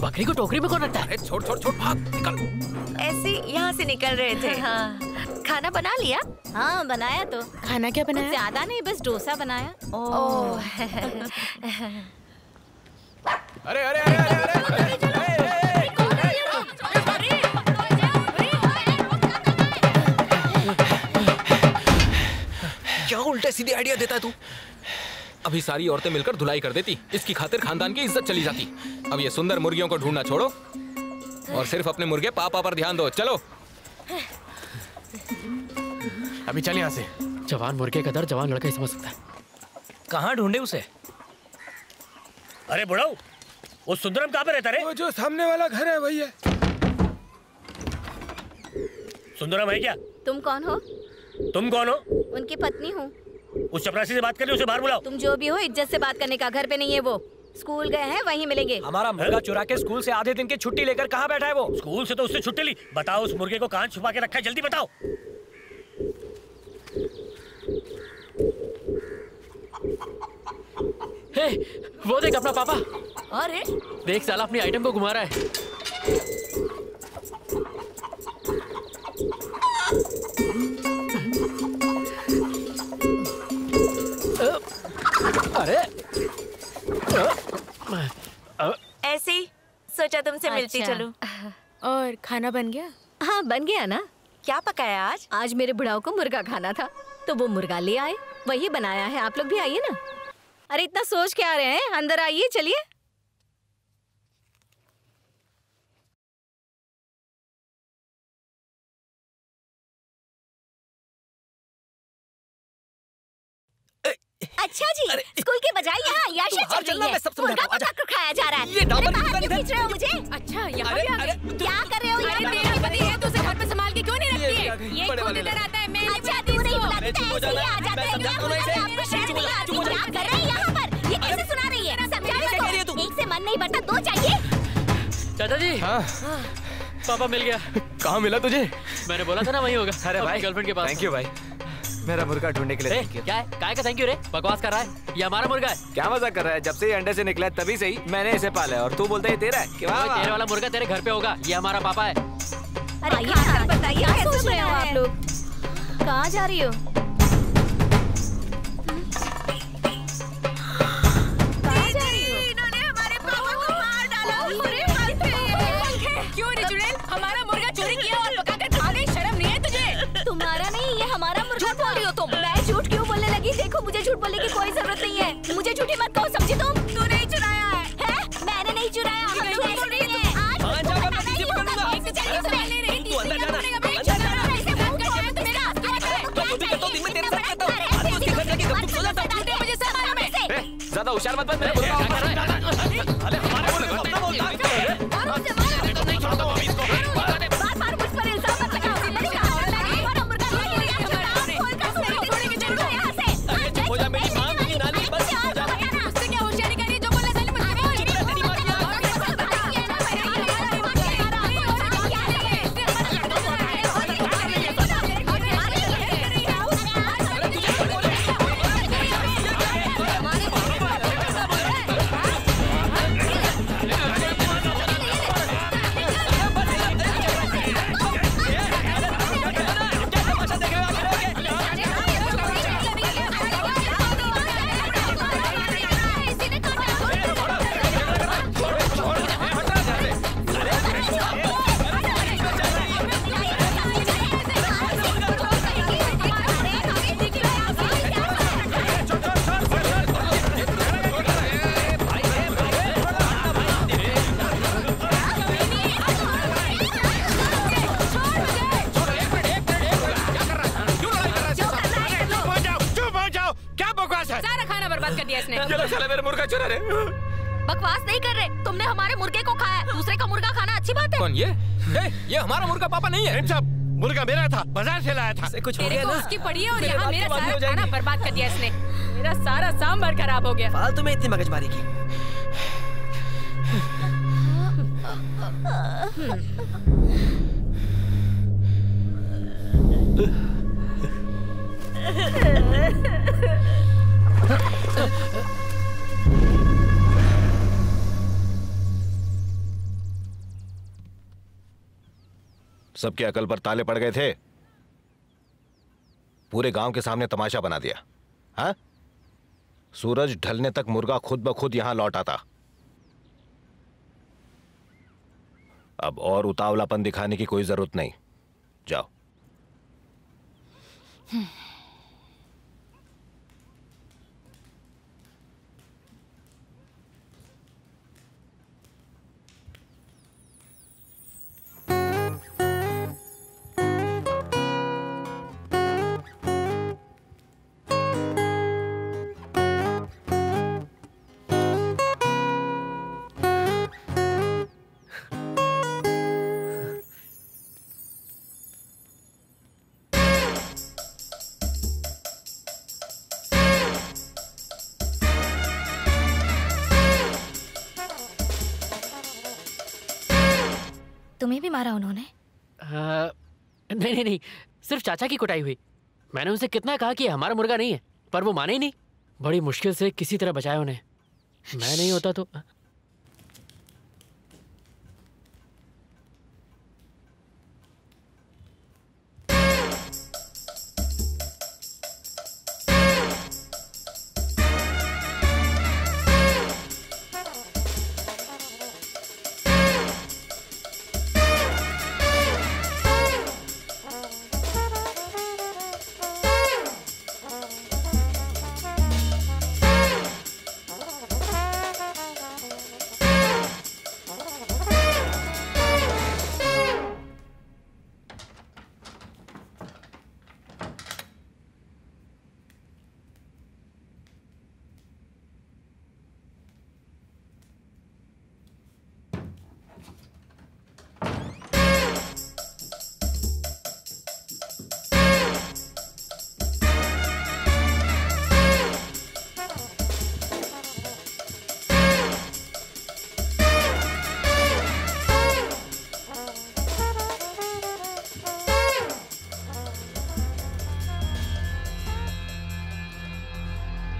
बकरी को टोकरी में कौन रखता है? छोड़ छोड़ छोड़, भाग निकल। ऐसे यहाँ से निकल रहे थे। हाँ। खाना बना लिया? हाँ बनाया तो। खाना क्या बनाया? ज्यादा नहीं, बस डोसा बनाया। ओह। अरे अरे अरे अरे क्या उल्टे सीधे आइडिया देता है तू? अभी सारी औरतें मिलकर धुलाई कर देती, इसकी खातिर खानदान की इज्जत चली जाती। अब ये सुंदर मुर्गियों को ढूंढना छोड़ो और सिर्फ अपने मुर्गे पापा पर ध्यान दो। चलो अभी चल यहाँ से। जवान मुर्गे का दर जवान लड़का ही समझ सकता है। कहाँ ढूंढे उसे? अरे बुढ़ाऊ, वो सुंदरम कहाँ पे रहता रे? वो जो सामने वाला घर है वही है। सुंदरम है क्या? तुम कौन हो? तुम कौन हो? उनकी पत्नी हूँ। उस चपरासी से बात कर रही, उसे बाहर बुलाओ। तुम जो भी हो इज्जत से बात करने का, घर पे नहीं है वो। स्कूल गए हैं, वहीं मिलेंगे। हमारा मुर्गा चुरा के स्कूल से आधे दिन की छुट्टी लेकर कहाँ बैठा है वो? स्कूल से तो उससे छुट्टी ली। बताओ उस मुर्गे को कहाँ छुपा के रखा है, जल्दी बताओ। हे, वो देख अपना पापा। अरे देख साला अपनी आइटम को घुमा रहा है। अरे ऐसे ही सोचा तुमसे मिलती चलूं। और खाना बन गया? हाँ बन गया ना। क्या पकाया आज? आज मेरे बुढ़ाओ को मुर्गा खाना था तो वो मुर्गा ले आए, वही बनाया है। आप लोग भी आइए ना। अरे इतना सोच के आ रहे हैं, अंदर आइए, चलिए। अच्छा जी, स्कूल के बजाय यहाँ याशा चल रही है। मुर्गा पकाकर खाया जा रहा है। ये डाबर बाहर क्यों खींच रहे हो मुझे? अच्छा यहाँ भी आ गए। क्या कर रहे हो? अरे मेरा पति है तो उसे घर पे संभाल के क्यों नहीं रखती है? ये खुद इधर आता है, मैं नहीं बुलाती इसको। ऐसे ही आ जाते हैं। आपको शर्म नहीं आती? क्या कर रहे हैं यहाँ पर? ये कैसे सुना रही है? समझाने को एक से मन नहीं बढ़ता, दो चाहिए। चाचा जी। हाँ पापा मिल गया। कहाँ मिला तुझे? मैंने बोला था ना वही होगा। अरे भाई गर्लफ्रेंड के पास। थैंक यू भाई, मेरा मुर्गा ढूंढने के लिए। क्या है? काय का थैंक यू रे? बकवास कर रहा है। ये हमारा मुर्गा है। क्या मजाक कर रहा है? जब से ये अंडे से निकला है तभी से ही मैंने इसे पाला है और तू बोलता है तेरा है। क्या तेरे वाला मुर्गा तेरे घर पे होगा। ये हमारा पापा है। अरे बताइए क्या सोच रहे हो आप लोग? कहाँ जा रही हो? क्यों रे चुड़ैल? हमारा मुर्गा चोरी किया और पकाकर खा गई। शर्म नहीं है तुझे? तुम्हारा नहीं, ये हमारा मुर्गा। बोल रही हो तुम? मैं झूठ क्यों बोलने लगी? देखो मुझे झूठ बोलने की कोई जरूरत नहीं है। मुझे झूठी मत कहो, समझी तुम? तू नहीं चुराया है? मैंने नहीं चुराया। हम लोग ऐसे नहीं हैं। आज हाँ, जाओ, मैं पीछे पकड़ूंगा। ऐसे चलिए, तू अंदर जाना, अंदर जाना। तो भी तो दिन में तेरे साथ रहता हूँ। आज उसके घर जाके गप सो जाता हूँ। मुझे सब मालूम है। ज्यादा होशियार मत बन, मेरे मुर्गा ऊपर है। अरे हमारे को लगता है नहीं छोड़ता हूँ अभी इसको। बार-बार मुझ पर इल्जाम मत लगाओ। हमारा मुर्गा हो जा मेरी माँ, मेरी नानी, बस हो जा। उससे क्या होशियारी करी जो बोला साले मुझे बोल। तेरी माँ की बर्बाद कर दिया इसने। चलो चलो, मेरा मुर्गा चुरा रहे। बकवास नहीं कर रहे, तुमने हमारे मुर्गे को खाया। दूसरे का मुर्गा खाना अच्छी बात है? कौन ये? ये हमारा मुर्गा पापा नहीं है। मुर्गा मेरा था, बाजार से लाया था। कुछ हो तेरे गया को ना? उसकी पड़ी है और मेरे यहाँ बात मेरा तो बाद में सारा हो जाएगी। खाना बर्बाद कर दिया इसने। मेरा सारा सांभर खराब हो गया। फालतू में इतनी मगजमारी की। सबके अकल पर ताले पड़ गए थे। पूरे गांव के सामने तमाशा बना दिया। हाँ, सूरज ढलने तक मुर्गा खुद ब खुद यहां लौट आता। अब और उतावलापन दिखाने की कोई जरूरत नहीं। जाओ। तुम्हें भी मारा उन्होंने? नहीं नहीं नहीं, सिर्फ चाचा की कुटाई हुई। मैंने उनसे कितना कहा कि हमारा मुर्गा नहीं है, पर वो माने ही नहीं। बड़ी मुश्किल से किसी तरह बचाया उन्हें। मैं नहीं होता तो।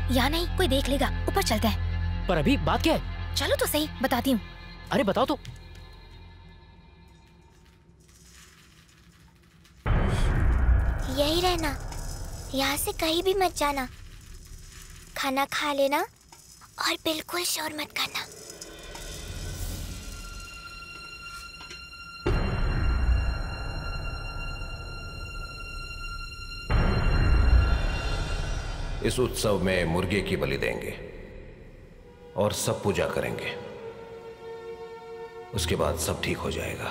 यहाँ नहीं, कोई देख लेगा। ऊपर चलते हैं। पर अभी बात क्या है? चलो तो सही, बताती हूँ। अरे बताओ तो। यही रहना, यहाँ से कहीं भी मत जाना। खाना खा लेना और बिल्कुल शोर मत करना। इस उत्सव में मुर्गे की बलि देंगे और सब पूजा करेंगे। उसके बाद सब ठीक हो जाएगा।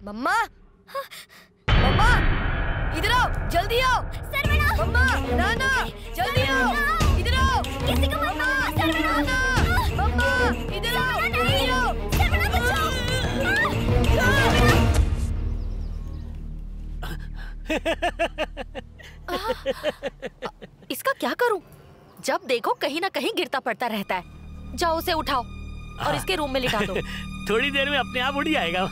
मम्मा, मम्मा, इधर आओ, जल्दी आओ। मम्मा, नाना, जल्दी आओ, इधर आओ। किसी को मत मारो। मम्मा, इधर आओ, जल्दी आओ। इसका क्या करूं? जब देखो कहीं ना कहीं गिरता पड़ता रहता है। जाओ उसे उठाओ और इसके रूम में लिटा दो। थोड़ी देर में अपने आप उड़ जाएगा।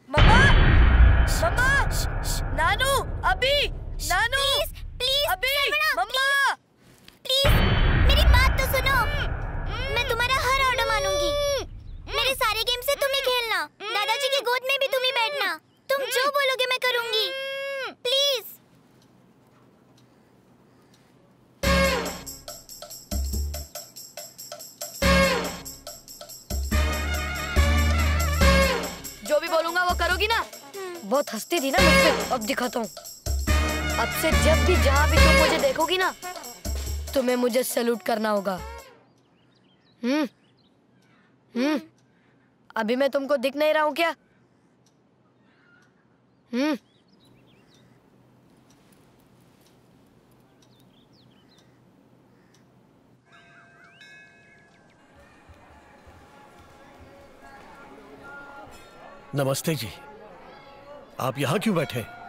मम्मा, मम्मा, नानू, अभी, नानू, प्लीज, अभी, मम्मा, प्लीज, मेरी बात तो सुनो। मैं तुम्हारा हर ऑर्डर मानूंगी। मेरे सारे गेम से तुम ही खेलना। दादाजी की गोद में भी तुम ही बैठना। तुम जो बोलोगे मैं करूंगी। प्लीज। जो भी बोलूंगा वो करोगी ना? बहुत हंसती थी ना मुझसे, अब दिखाता हूँ। अब से जब भी जहाँ भी तुम मुझे देखोगी ना, तुम्हें मुझे सैल्यूट करना होगा। अभी मैं तुमको दिख नहीं रहा हूँ क्या? नमस्ते जी। आप यहाँ क्यों बैठे?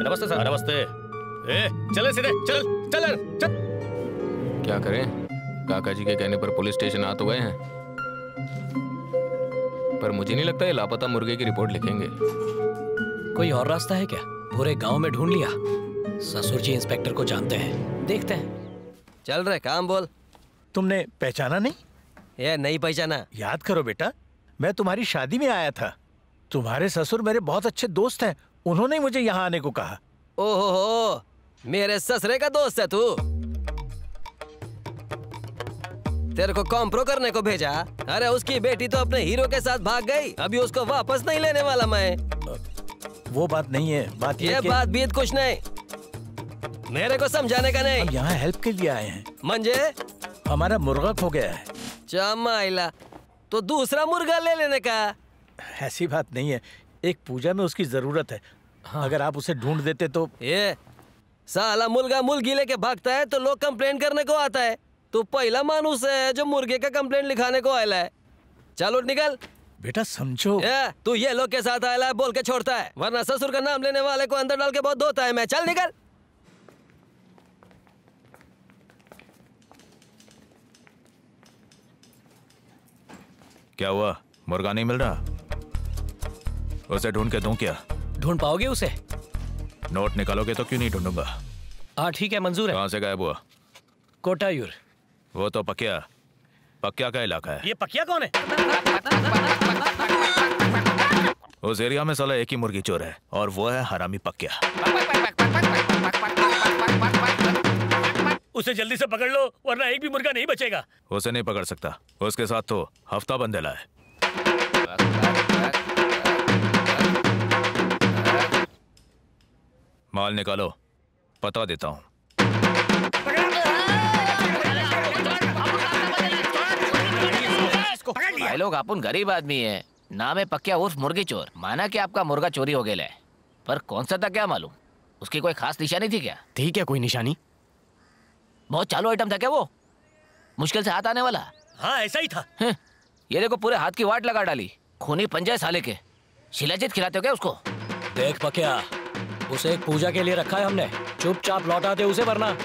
नमस्ते सर। नमस्ते। चले सीधे, चल चल चल। क्या करें, काका जी के कहने पर पुलिस स्टेशन आ तो गए हैं, पर मुझे नहीं लगता ये लापता मुर्गे की रिपोर्ट लिखेंगे। कोई और रास्ता है क्या? पूरे गांव में ढूंढ लिया। ससुर जी इंस्पेक्टर को जानते हैं, देखते हैं। चल रहे काम बोल। तुमने पहचाना नहीं? ये नहीं पहचाना। याद करो बेटा, मैं तुम्हारी शादी में आया था। तुम्हारे ससुर मेरे बहुत अच्छे दोस्त हैं, उन्होंने मुझे यहाँ आने को कहा। ओहो, मेरे ससुरे का दोस्त है तू? तेरे को कॉम्प्रो करने को भेजा? अरे उसकी बेटी तो अपने हीरो के साथ भाग गई, अभी उसको वापस नहीं लेने वाला मैं। वो बात नहीं है, बात ये बात बीत कुछ नहीं, मेरे को समझाने का नहीं। हम यहाँ हेल्प के लिए आए हैं। मंजे, हमारा मुर्गा खो गया है। चमाइला, तो दूसरा मुर्गा ले लेने का। ऐसी बात नहीं है, एक पूजा में उसकी जरूरत है। हाँ। अगर आप उसे ढूंढ देते तो। ये साला मुर्गा मुर्गी लेके भागता है तो लोग कंप्लेन करने को आता है। तू पहला मानुस है जो मुर्गे का कंप्लेंट लिखाने को आया है। चलो निकल बेटा, समझो। तू ये लोग के साथ आया है बोल के छोड़ता है, वरना ससुर का नाम लेने वाले को अंदर डाल के बहुत धोता है मैं। चल निकल। क्या हुआ, मुर्गा नहीं मिल रहा? उसे ढूंढ के दूं क्या? ढूंढ पाओगे उसे? नोट निकालोगे तो क्यों नहीं ढूंढूंगा। हाँ ठीक है, मंजूर है। कहाँ से गायब हुआ? कोटायूर। वो तो पक्या का इलाका है। ये पक्या कौन है? उस एरिया में साला एक ही मुर्गी चोर है और वो है हरामी पक्या। उसे जल्दी से पकड़ लो वरना एक भी मुर्गा नहीं बचेगा। उसे नहीं पकड़ सकता, उसके साथ तो हफ्ता बंदेला है। माल निकालो, पता देता हूँ। भाई लोग, अपन गरीब आदमी है, नाम है पक्या उर्फ मुर्गी चोर। माना कि आपका मुर्गा चोरी हो गया है, पर कौन सा था क्या मालूम? उसकी कोई खास निशानी थी क्या? ठीक है, कोई निशानी? बहुत चालू आइटम था क्या वो? मुश्किल से हाथ आने वाला? हाँ ऐसा ही था। ये देखो, पूरे हाथ की वाट लगा डाली। खूनी पंजे साले के। शिलाजीत खिलाते हो क्या उसको? देख पक्या, उसे एक पूजा के लिए रखा है हमने, चुपचाप लौटा दे उसे वरना।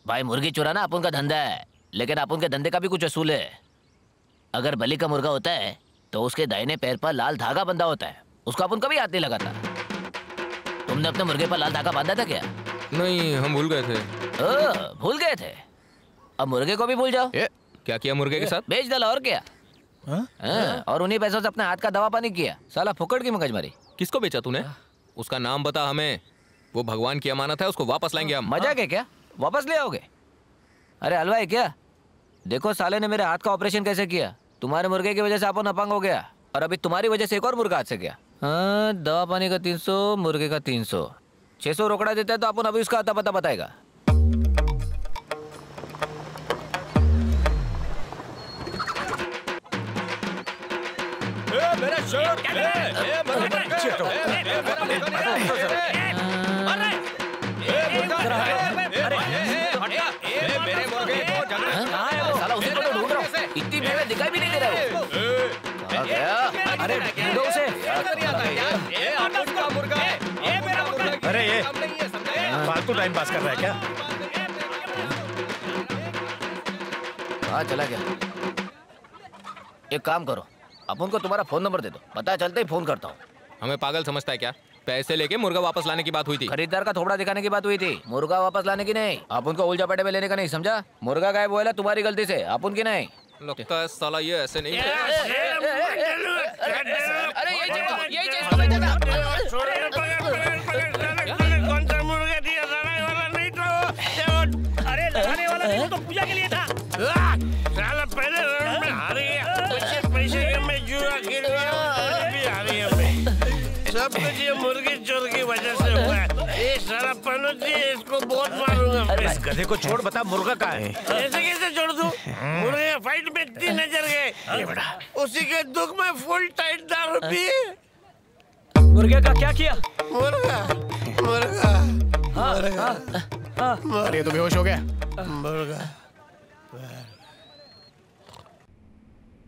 भाई मुर्गी चुराना अपन का धंधा है, लेकिन अपन के धंधे का भी कुछ असूल है। अगर बलि का मुर्गा होता है तो उसके दाहिने पैर पर लाल धागा बंधा होता है, उसको अपन कभी हाथ नहीं लगाता। तुमने अपने मुर्गे पर लाल धागा बांधा था क्या? नहीं, हम भूल गए थे। भूल गए थे? अब मुर्गे को भी भूल जाओ। क्या किया मुर्गे के साथ? बेच डाला और क्या। और उन्हीं पैसों से अपने हाथ का दवा पानी किया। साला फुकड़ की मगजमारी। किसको बेचा तूने? उसका नाम बता हमें। वो भगवान की अमानत है, उसको वापस लाएंगे हम। मजाक है क्या? वापस ले आओगे? अरे हलवाई क्या, देखो साले ने मेरे हाथ का ऑपरेशन कैसे किया। तुम्हारे मुर्गे की वजह से अपन अपंग हो गया और अभी तुम्हारी वजह से एक और मुर्गा हाथ से गया। दवा पानी का 300, मुर्गे का 300, 600 रोकड़ा देता है तो अपन अभी उसका आता पता बताएगा। मेरा शर्ट इतनी देर में दिखाई भी नहीं दे रहा है। अरे ढूंढो उसे। अरे ये फालतू टाइम पास कर रहा है क्या? कहाँ चला गया? एक काम करो, अपन को तुम्हारा फोन नंबर दे दो, पता चलते ही फोन करता हूँ। हमें पागल समझता है क्या? पैसे लेके मुर्गा वापस लाने की बात हुई थी। खरीदार का थोबड़ा दिखाने की बात हुई थी, मुर्गा वापस लाने की नहीं। आप उनको उल्टा पटे में लेने का नहीं, समझा? मुर्गा गायब हुआ तुम्हारी गलती से, आप उनकी नहीं। लगता है साला ये ऐसे नहीं। अरे यही चीज को बेचा था। कौन सा मुर्गा दिया? वाला नहीं तो। अरे लगाने वाला नहीं, तो पूजा के लिए था। साला पहले राउंड में हार गया, पैसे के मैं जुआ खेल गया, भी हार गया मैं। सब कुछ ये मुर्गी चोर की वजह से हुआ है। ये साला पनोत जी, इसको बहुत मारूंगा। इस गधे को छोड़, बता मुर्गा कहाँ है? ऐसे कैसे छोड़ दूं? मुर्गे फाइट में 3 नजर गए, उसी के दुख में फुल टाइट दारू पी। मुर्गे का क्या किया? मुर्गा अरे तो बेहोश हो गया। मुर्गा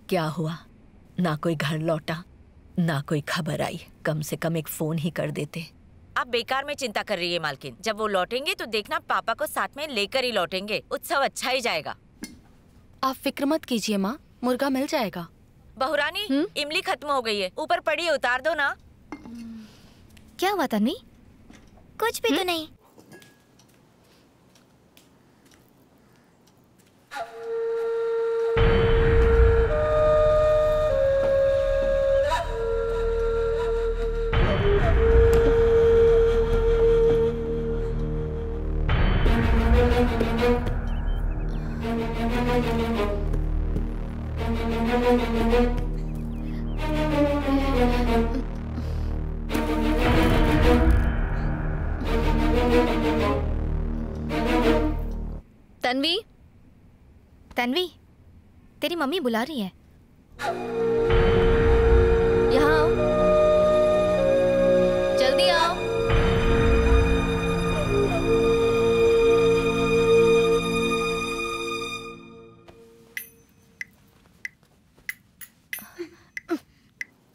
क्या हुआ? ना कोई घर लौटा, ना कोई खबर आई। कम से कम एक फोन ही कर देते। आप बेकार में चिंता कर रही है मालकिन। जब वो लौटेंगे तो देखना पापा को साथ में लेकर ही लौटेंगे। उत्सव अच्छा ही जाएगा। आप फिक्र मत कीजिए माँ, मुर्गा मिल जाएगा। बहुरानी, इमली खत्म हो गई है, ऊपर पड़ी है, उतार दो ना। क्या हुआ तन्वी? कुछ भी तो नहीं। तन्वी, तन्वी, तेरी मम्मी बुला रही है। यहाँ आओ, जल्दी आओ।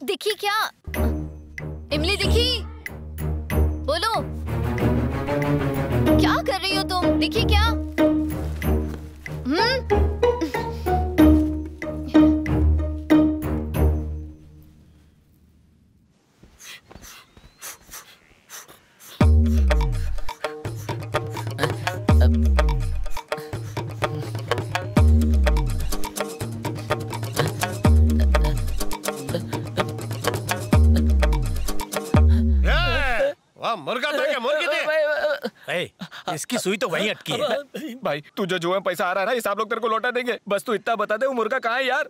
दिखी क्या? इमली दिखी? बोलो, क्या कर रही हो तुम? दिखी क्या? मुर्गा था क्या? मुर्गी थी? इसकी सुई तो वहीं अटकी है। भाई तुझे जो है पैसा आ रहा है ना, ये सब लोग तेरे को लौटा देंगे। बस तू इतना बता दे वो मुर्गा कहाँ है यार।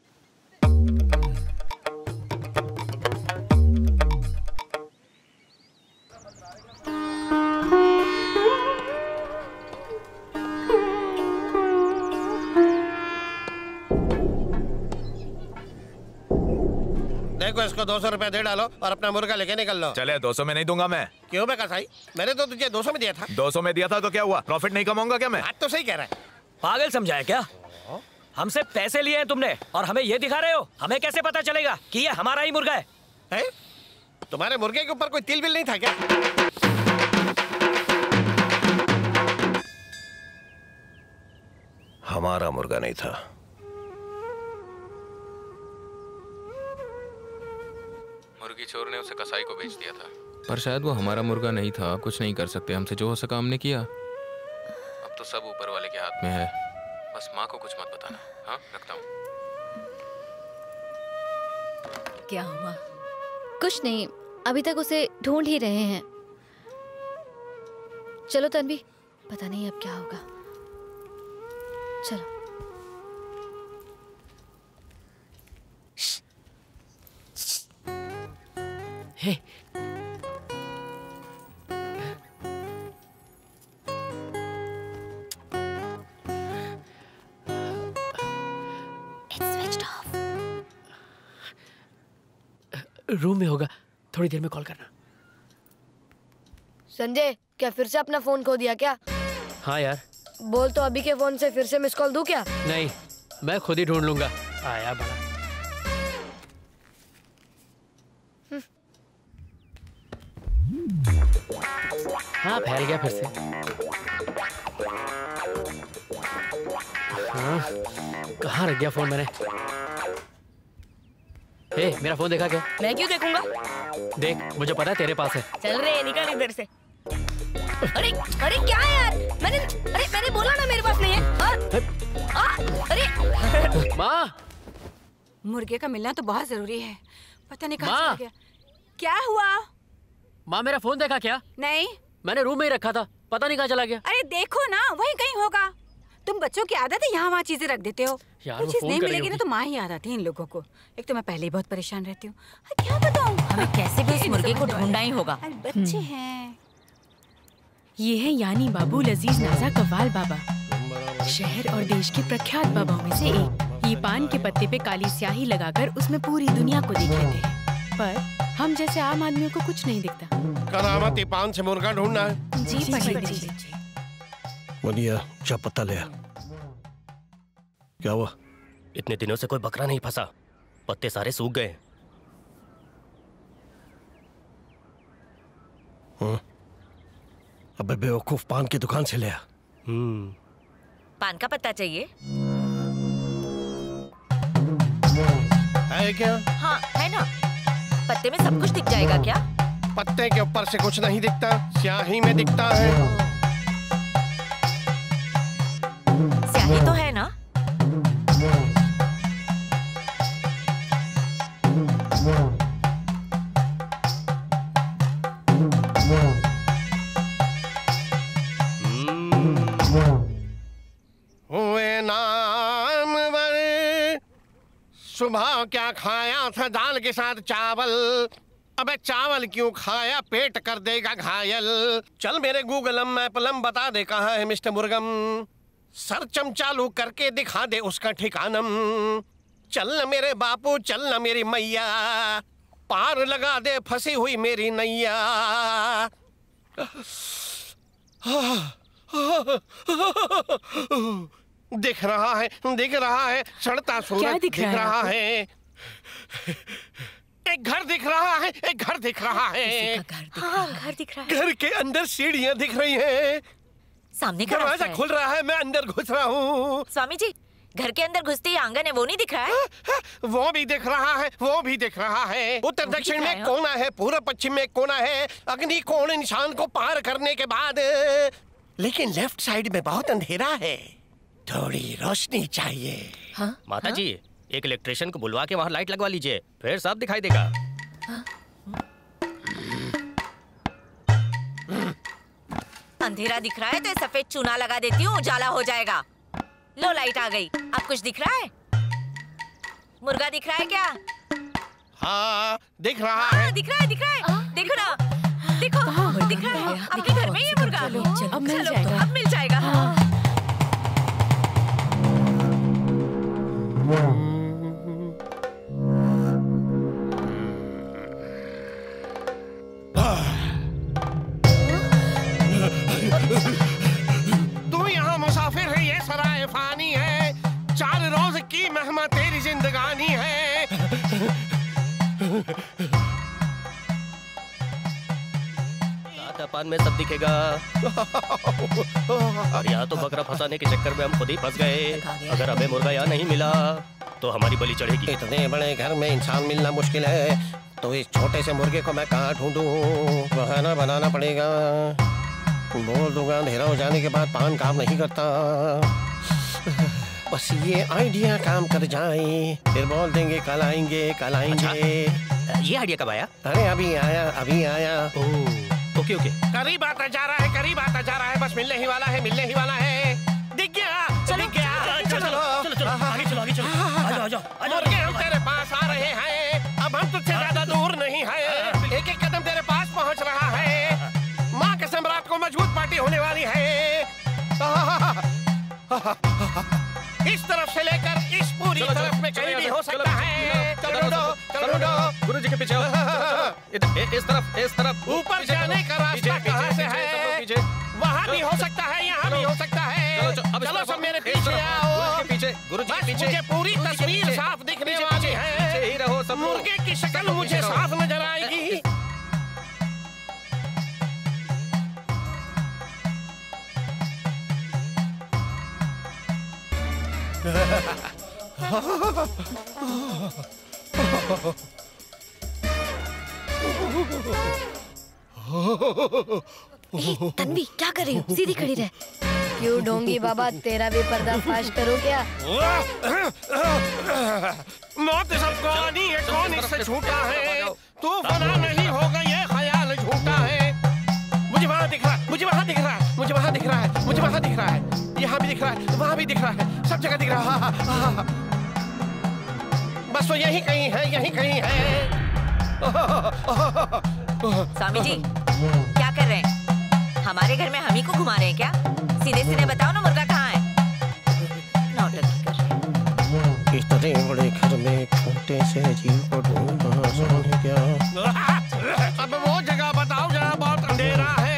देखो इसको 200 रुपए दे डालो और अपना मुर्गा लेके निकल लो। चले 200 में नहीं दूंगा मैं। क्यों बे कसाई? मैंने तो तुझे 200 में दिया था। 200 में दिया था तो क्या हुआ? प्रॉफिट नहीं कमाऊंगा क्या मैं? बात तो सही कह रहा है। पागल समझा है क्या? हमसे पैसे लिए हैं तुमने और हमें ये दिखा रहे हो? हमें कैसे पता चलेगा कि ये हमारा ही मुर्गा है? तुम्हारे मुर्गे के ऊपर कोई तिल बिल नहीं था क्या? हमारा मुर्गा नहीं था। मुर्गी चोर ने उसे कसाई को बेच दिया था, पर शायद वो हमारा मुर्गा नहीं था। कुछ नहीं कर सकते, हमसे जो हो सका हमने किया। अब तो सब ऊपर वाले के हाथ में है। बस माँ को कुछ मत बताना। हाँ, रखता हूँ। क्या हुआ? कुछ नहीं, अभी तक उसे ढूंढ ही रहे हैं। चलो तन्वी, पता नहीं अब क्या होगा। चलो। हे, रूम में होगा, थोड़ी देर में कॉल करना। संजय, क्या फिर से अपना फोन खो दिया क्या? हाँ यार। बोल तो अभी के फोन से फिर से मिस कॉल दूं क्या? नहीं, मैं खुद ही ढूंढ लूंगा। आया बड़ा। हाँ, फैल गया फिर से। हाँ, कहाँ रख दिया फोन मैंने? हे, मेरा फोन देखा क्या? मैं क्यों देखूंगा? देख, मुझे पता है तेरे पास है। चल रे, निकल इधर से। अरे अरे क्या है यार? मैंने बोला ना मेरे पास नहीं है। अरे माँ, मुर्गे का मिलना तो बहुत जरूरी है। पता नहीं कहाँ माँ! चला गया। क्या हुआ? माँ मेरा फोन देखा क्या? नहीं, मैंने रूम में ही रखा था, पता नहीं कहाँ चला गया। अरे देखो ना, वहीं कहीं होगा। तुम बच्चों की आदत है यहाँ वहाँ चीजें रख देते हो। यार, कोई वो चीज फोन नहीं कर रही मिलेगी ना होगी। तो माँ ही याद आती है इन लोगों को। एक तो मैं पहले ही बहुत परेशान रहती हूँ। क्या बताऊँ? हमें कैसे भी इस मुर्गे को ढूंढना ही होगा। बच्चे हैं। ये है यानी बाबू लजीज नाजा कव्वाल बाबा, शहर और देश के प्रख्यात बाबाओं में से एक। ये पान के पत्ते पे काली स्याही लगाकर उसमें पूरी दुनिया को देख लेते हैं, पर हम जैसे आम आदमियों को कुछ नहीं दिखता। करामती पान से मुर्गा ढूंढना है। जी पंडित जी। बनिया, जा पता ले। क्या हुआ? इतने दिनों से कोई बकरा नहीं फंसा, पत्ते सारे सूख गए। अबे बेवकूफ, पान की दुकान से ले आ। पान का पत्ता चाहिए? है क्या? हाँ है ना। पत्ते में सब कुछ दिख जाएगा क्या? पत्ते के ऊपर से कुछ नहीं दिखता, स्याही में दिखता है। स्याही तो है ना? हुए नामवर, सुबह क्या खाया था? दाल के साथ चावल। अबे चावल क्यों खाया? पेट कर देगा घायल। चल मेरे गूगल मैपलम बता दे कहाँ है मिस्टर मुर्गम। सर्चम चालू करके दिखा दे उसका ठिकानम। चल न मेरे बापू, चल न मेरी मैया, पार लगा दे फंसी हुई मेरी नैया। दिख रहा है, दिख रहा है, चढ़ता सूरज दिख रहा है। एक घर दिख रहा है, एक घर दिख रहा है। हाँ घर दिख रहा है। घर के अंदर सीढ़ियाँ दिख रही हैं। सामने का दरवाजा खुल रहा है, मैं अंदर घुस रहा हूँ। स्वामी जी, घर के अंदर घुसते ही आंगन है, वो नहीं दिख रहा है? वो भी दिख रहा है, वो भी दिख रहा है। उत्तर दक्षिण में कोना है, पूर्व पश्चिम में कोना है। अग्नि कोण निशान को पार करने के बाद, लेकिन लेफ्ट साइड में बहुत अंधेरा है, थोड़ी रोशनी चाहिए। हाँ? माता जी, एक इलेक्ट्रिशियन को बुलवा के वहाँ लाइट लगवा लीजिए, फिर सब दिखाई देगा। अंधेरा दिख रहा है तो सफेद चूना लगा देती हूँ, उजाला हो जाएगा। लो लाइट आ गई। अब कुछ दिख रहा है? मुर्गा दिख रहा है क्या? हाँ दिख रहा है। दिख रहा है, दिख रहा है। देखो ना, देखो दिख रहा है। आपके घर में ये मुर्गा। अब मिल जाएगा। अब मिल जाएगा। तू यहाँ मुसाफिर है, ये सराय फानी है। 4 रोज की मेहमा तेरी जिंदगानी है। पान में सब दिखेगा। और यहाँ तो बकरा फंसाने के चक्कर में हम खुद ही फंस गए। अगर हमें मुर्गा यहाँ नहीं मिला तो हमारी बलि चढ़ेगी। इतने बड़े घर में इंसान मिलना मुश्किल है, तो इस छोटे से मुर्गे को मैं कहाँ ढूंढूं? बहाना बनाना पड़ेगा। बोल दूंगा अंधेरा हो जाने के बाद पान काम नहीं करता। बस ये आइडिया काम कर जाए, फिर बोल देंगे कल आएंगे, कल आएंगे। अच्छा, ये आइडिया कब आया? अरे अभी आया, अभी आया। Okay okay. करीब आता जा रहा है, करीब आता जा रहा है, बस मिलने ही वाला है, मिलने ही वाला है। दिख गया, दिख गया। चलो चलो चलो, आगे चलो, आगे चलो। आ जाओ, आ जाओ। मुर्गे हम तेरे पास आ रहे हैं, अब हम तुझसे ज्यादा दूर नहीं है। एक एक कदम तेरे पास पहुंच रहा है। माँ के सम्राट को मजबूत पार्टी होने वाली है। इस तरफ से लेकर इस पूरी तरफ में कहीं भी हो सकता है। चलो ढूंढो, चलो ढूंढो। गुरुजी के पीछे इस तरफ, इस तरफ। ऊपर जाने का रास्ता कहाँ से है? वहाँ भी हो सकता है, यहाँ भी हो सकता है। चलो सब मेरे पीछे आओ। गुरुजी के पीछे। मुझे पूरी तस्वीर साफ दिखने वाली है। मुर्गे की शक्ल मुझे साफ नजर आएगी। तन्वी क्या कर रही हो? सीधी खड़ी रह। क्यों ढोंगी बाबा, तेरा भी पर्दाफाश करो क्या? मौत सबको आनी है, कौन इससे छूटा है? तू फना नहीं होगा, ये ख्याल झूठा है। मुझे वहाँ दिख रहा है, मुझे वहाँ दिख रहा है, मुझे वहाँ दिख रहा है, मुझे वहाँ दिख रहा है, यहाँ भी दिख रहा है, वहाँ भी दिख रहा है, सब जगह दिख रहा है। बस वो यही कहीं है, यही कहीं है। स्वामी जी क्या कर रहे हैं? हमारे घर में हम ही को घुमा रहे हैं क्या? सीधे सीधे बताओ ना, मुर्गा कहाँ है? नौटंकी कर रहे हैं। इतने बड़े घर में छोटे से जीव को ढूंढना आसान है क्या? अब वो जगह बताओ जहाँ बहुत अंधेरा है।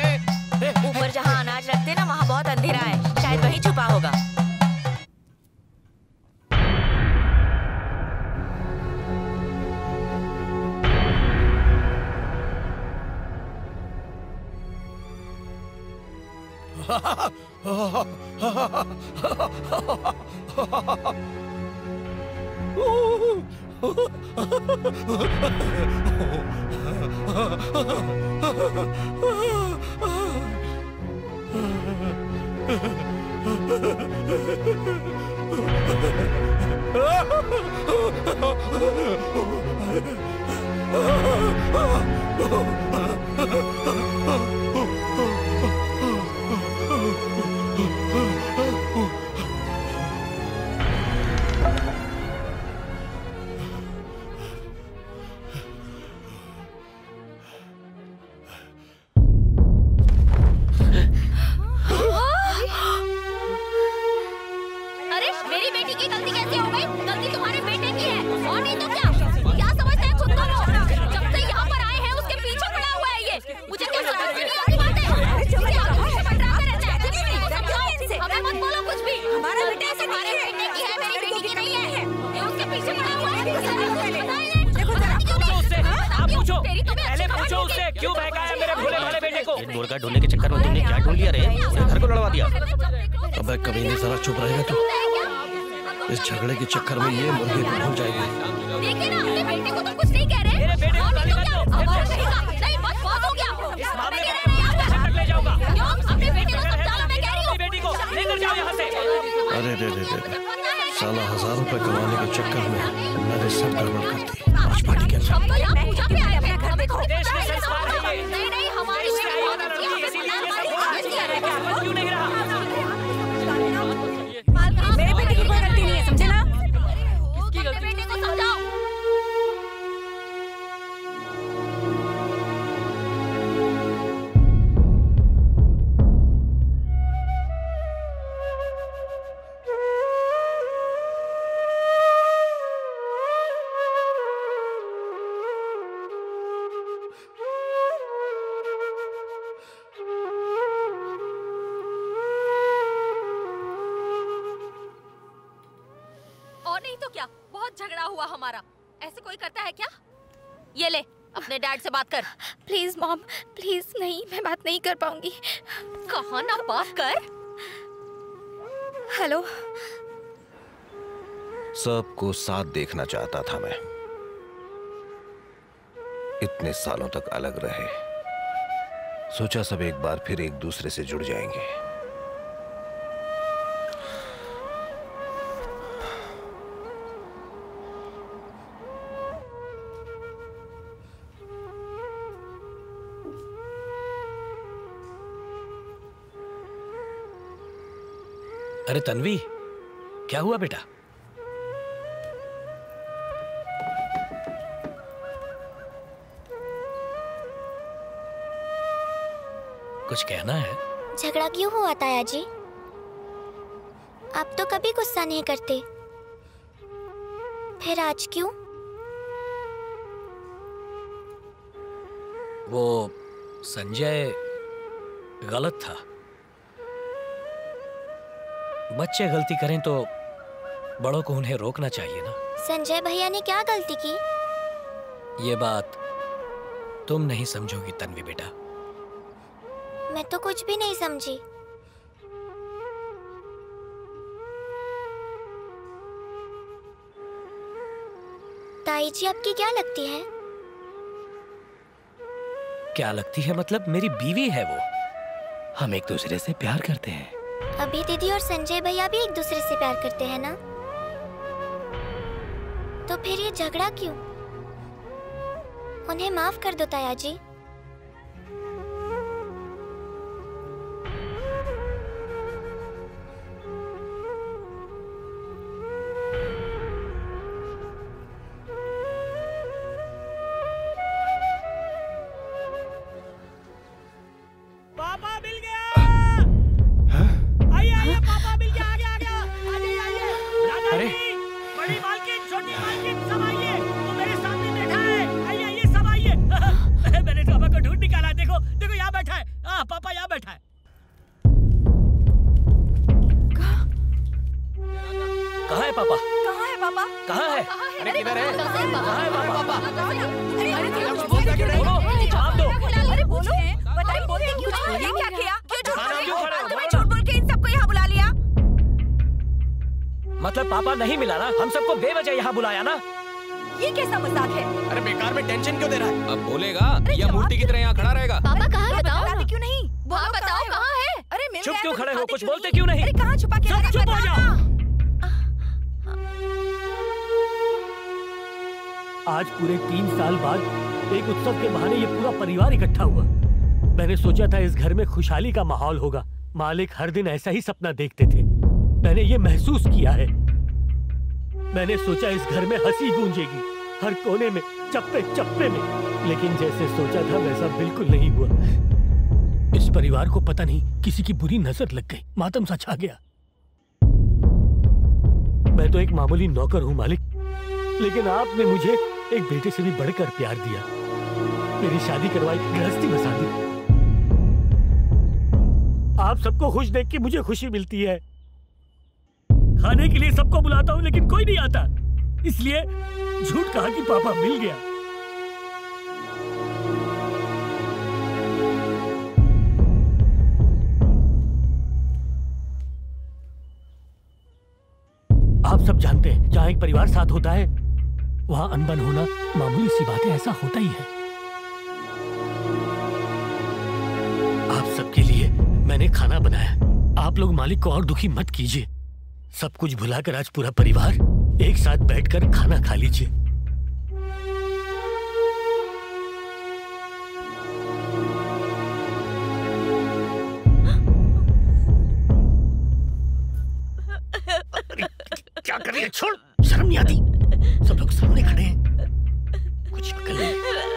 ऊपर जहाँ अनाज रखते ना, वहाँ बहुत अंधेरा है, शायद वहीं छुपा होगा। अरे मेरी बेटी की गलती कैसे हो गई? गलती तुम्हारे बेटे की है और नहीं तो क्या? क्या समझते हैं खुद को वो? जब से यहाँ पर आए हैं उसके पीछे पड़ा हुआ है ये। मुझे क्या समझ में नहीं आती बातें? हमें मत बोलो कुछ भी। हमारा बेटा तुम्हारे बेटे की है, मेरी बेटी की नहीं है। ये उसके पीछे पड़ा हुआ है। आप पूछो, पहले पूछो उससे क्यों बहकाया मेरे भोले भाले बेटे को? मुर्गा ढूंढने के चक्कर में तुमने क्या ढूंढ लिया रे? पूरे घर को लड़वा दिया। अबे कमीने जरा चुप रहेगा तू। इस झगड़े के चक्कर में ये मुर्गे को भूल जाएगी। देखिए ना, अपने बेटे को तो कुछ नहीं कह रहे। मेरे बेटे को नहीं तो क्या? हमारा कहेगा नहीं, बस बहुत हो गया। इस मामले में मैं ले जाऊंगा। क्यों? अपने बेटे को समझाना, मैं कह रही हूँ। बेटी को लेकर जाओ यहाँ से। अरे रे रे रे, साला 1000 रुपए कमाने के चक्कर में मैंने सब गड़बड़ कर दी। आज पार्टी कैंसिल। हम तो यहाँ पूजा पे आए हैं, घर देखो। नहीं नहीं, हमारी बेटी बहुत अच्छी है। क्यों नहीं रहा? मेरे बेटे की कोई गलती नहीं है, समझे ना? किसकी गलती? बेटे को समझाओ। और नहीं तो क्या? बहुत झगड़ा हुआ हमारा। ऐसे कोई करता है क्या? ये ले, अपने डैड से बात कर। Please mom, please. नहीं, मैं बात नहीं कर पाऊंगी। कहा ना बात कर। हेलो। सबको साथ देखना चाहता था मैं। इतने सालों तक अलग रहे, सोचा सब एक बार फिर एक दूसरे से जुड़ जाएंगे। अरे तन्वी, क्या हुआ बेटा? कुछ कहना है? झगड़ा क्यों हुआ ताया जी? आप तो कभी गुस्सा नहीं करते, फिर आज क्यों? वो संजय गलत था। बच्चे गलती करें तो बड़ों को उन्हें रोकना चाहिए ना। संजय भैया ने क्या गलती की? ये बात तुम नहीं समझोगी तन्वी बेटा। मैं तो कुछ भी नहीं समझी। ताई जी आपकी क्या लगती है? क्या लगती है मतलब? मेरी बीवी है वो। हम एक दूसरे से प्यार करते हैं। अभी दीदी और संजय भैया भी एक दूसरे से प्यार करते हैं ना, तो फिर ये झगड़ा क्यों? उन्हें माफ कर दो ताया जी। पापा मिल गया। आइए आइए, पापा मिल गया। आ गया आ गया। आइए आइए। दादाजी, बड़ी मालकिन, छोटी मालकिन, सब आइए। वो मेरे सामने बैठा है। आइए आइए, सब आइए। मैंने तो मतलब पापा नहीं मिला ना? हम सबको बेवजह यहाँ बुलाया ना? ये कैसा मजाक है? अरे बेकार में टेंशन क्यों दे रहा है? अब बोलेगा या मूर्ति की तरह यहाँ खड़ा रहेगा? पापा कहाँ है बताओ? क्यों नहीं? हाँ बताओ कहाँ है? अरे मिल चुप गया क्यों तो खड़े हो? दिखाते कुछ क्यों बोलते क्यों नहीं? अरे कहाँ छुपा के रखा? चुप हो जाओ। आज पूरे 3 साल बाद एक उत्सव के बहाने ये पूरा परिवार इकट्ठा हुआ। मैंने सोचा था इस घर में खुशहाली का माहौल होगा। मालिक हर दिन ऐसा ही सपना देखते थे। मैंने ये महसूस किया है। मैंने सोचा इस घर में हंसी गूंजेगी, हर कोने में, चप्पे चप्पे में। लेकिन जैसे सोचा था वैसा बिल्कुल नहीं हुआ। इस परिवार को पता नहीं किसी की बुरी नजर लग गई, मातम सा छा गया। मैं तो एक मामूली नौकर हूँ मालिक, लेकिन आपने मुझे एक बेटे से भी बढ़कर प्यार दिया। मेरी शादी करवाई, गृहस्थी बसा दी। आप सबको खुश देख के मुझे खुशी मिलती है। खाने के लिए सबको बुलाता हूँ लेकिन कोई नहीं आता, इसलिए झूठ कहा कि पापा मिल गया। आप सब जानते हैं जहाँ एक परिवार साथ होता है वहाँ अनबन होना मामूली सी बात है, ऐसा होता ही है। आप सबके लिए मैंने खाना बनाया। आप लोग मालिक को और दुखी मत कीजिए। सब कुछ भुलाकर आज पूरा परिवार एक साथ बैठकर खाना खा लीजिए। क्या कर रही है? छोड़, शर्म नहीं आती? सब लोग सामने खड़े हैं, कुछ अकल नहीं।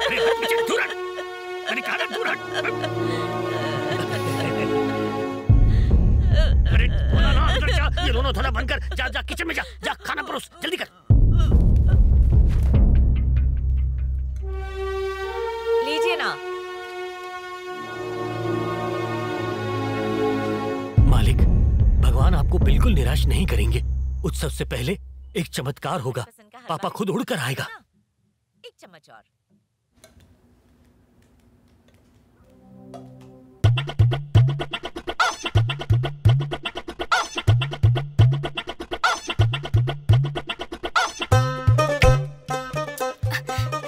अरे हट पीछे, दूर हट। मैंने कहा ना दूर हट। अरे बोला ना अंदर जा। ये दोनों थोड़ा बंद कर। जा जा किचन में जा, जा खाना परोस, जल्दी कर। लीजिए ना। मालिक, भगवान आपको बिल्कुल निराश नहीं करेंगे। उत्सव से पहले एक चमत्कार होगा। पापा खुद उड़कर आएगा। एक चम्मच और।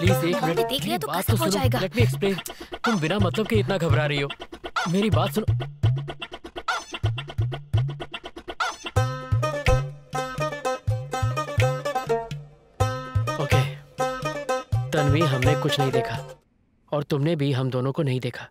प्लीज एक मिनट, देख लिया तो बात कसम हो सुनो। जाएगा। Let me explain. तुम बिना मतलब के इतना घबरा रही हो, मेरी बात सुनो। ओके, तन्वी, हमने कुछ नहीं देखा और तुमने भी हम दोनों को नहीं देखा।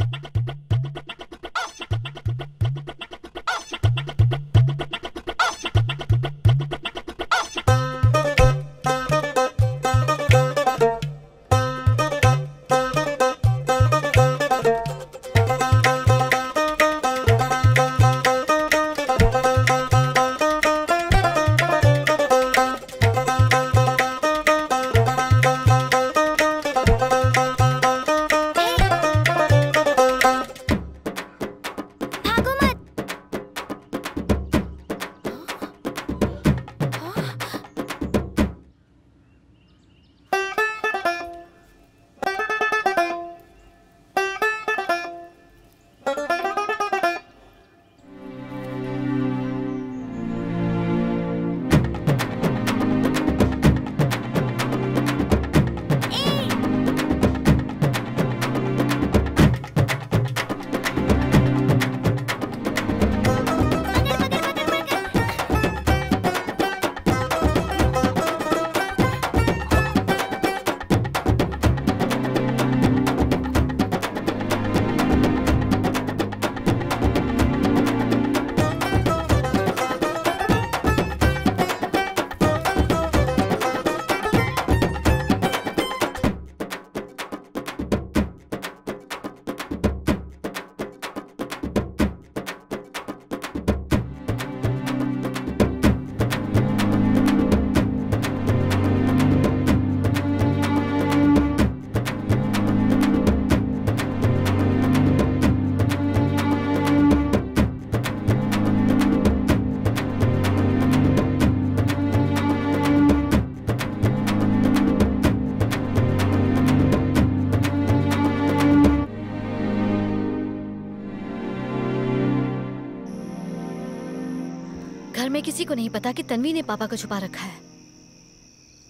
घर में किसी को नहीं पता कि तन्वी ने पापा को छुपा रखा है।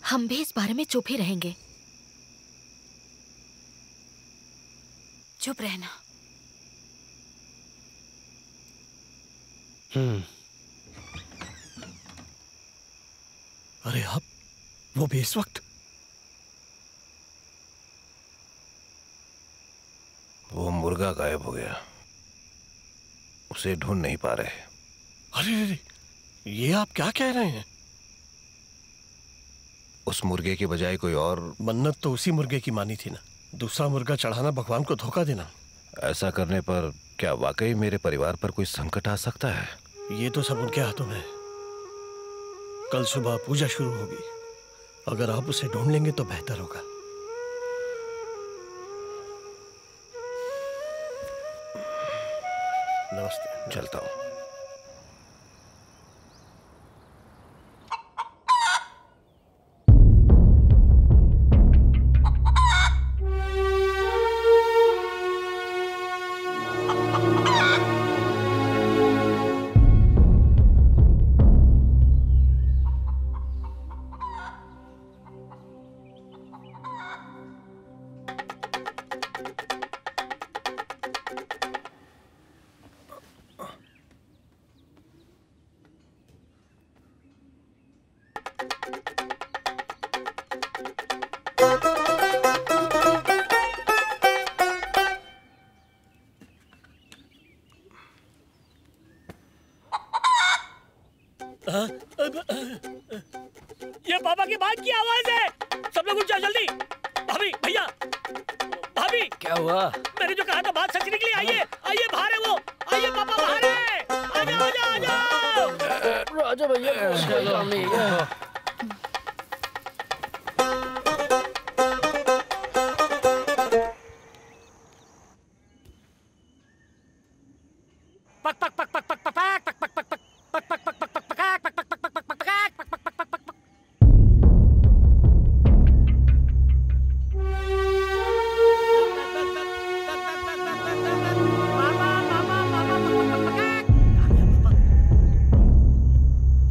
हम भी इस बारे में चुप ही रहेंगे। चुप रहना। अरे आप, वो भी इस वक्त? वो मुर्गा गायब हो गया, उसे ढूंढ नहीं पा रहे। अरे ये आप क्या कह रहे हैं? उस मुर्गे के बजाय कोई और। मन्नत तो उसी मुर्गे की मानी थी ना, दूसरा मुर्गा चढ़ाना भगवान को धोखा देना। ऐसा करने पर क्या वाकई मेरे परिवार पर कोई संकट आ सकता है? ये तो सब उनके हाथों में है। कल सुबह पूजा शुरू होगी, अगर आप उसे ढूंढ लेंगे तो बेहतर होगा। नमस्ते, चलता हूँ। ये पापा की बात की आवाज है। सब लोग उठ जाओ जल्दी। भाभी, भैया, भाभी। क्या हुआ? मैंने जो कहा था बात सच निकली। आइए, आइए, बाहर है वो। आइए, पापा बाहर है। आ जाओ, आ जाओ, आ जाओ। राजा भैया, चलो।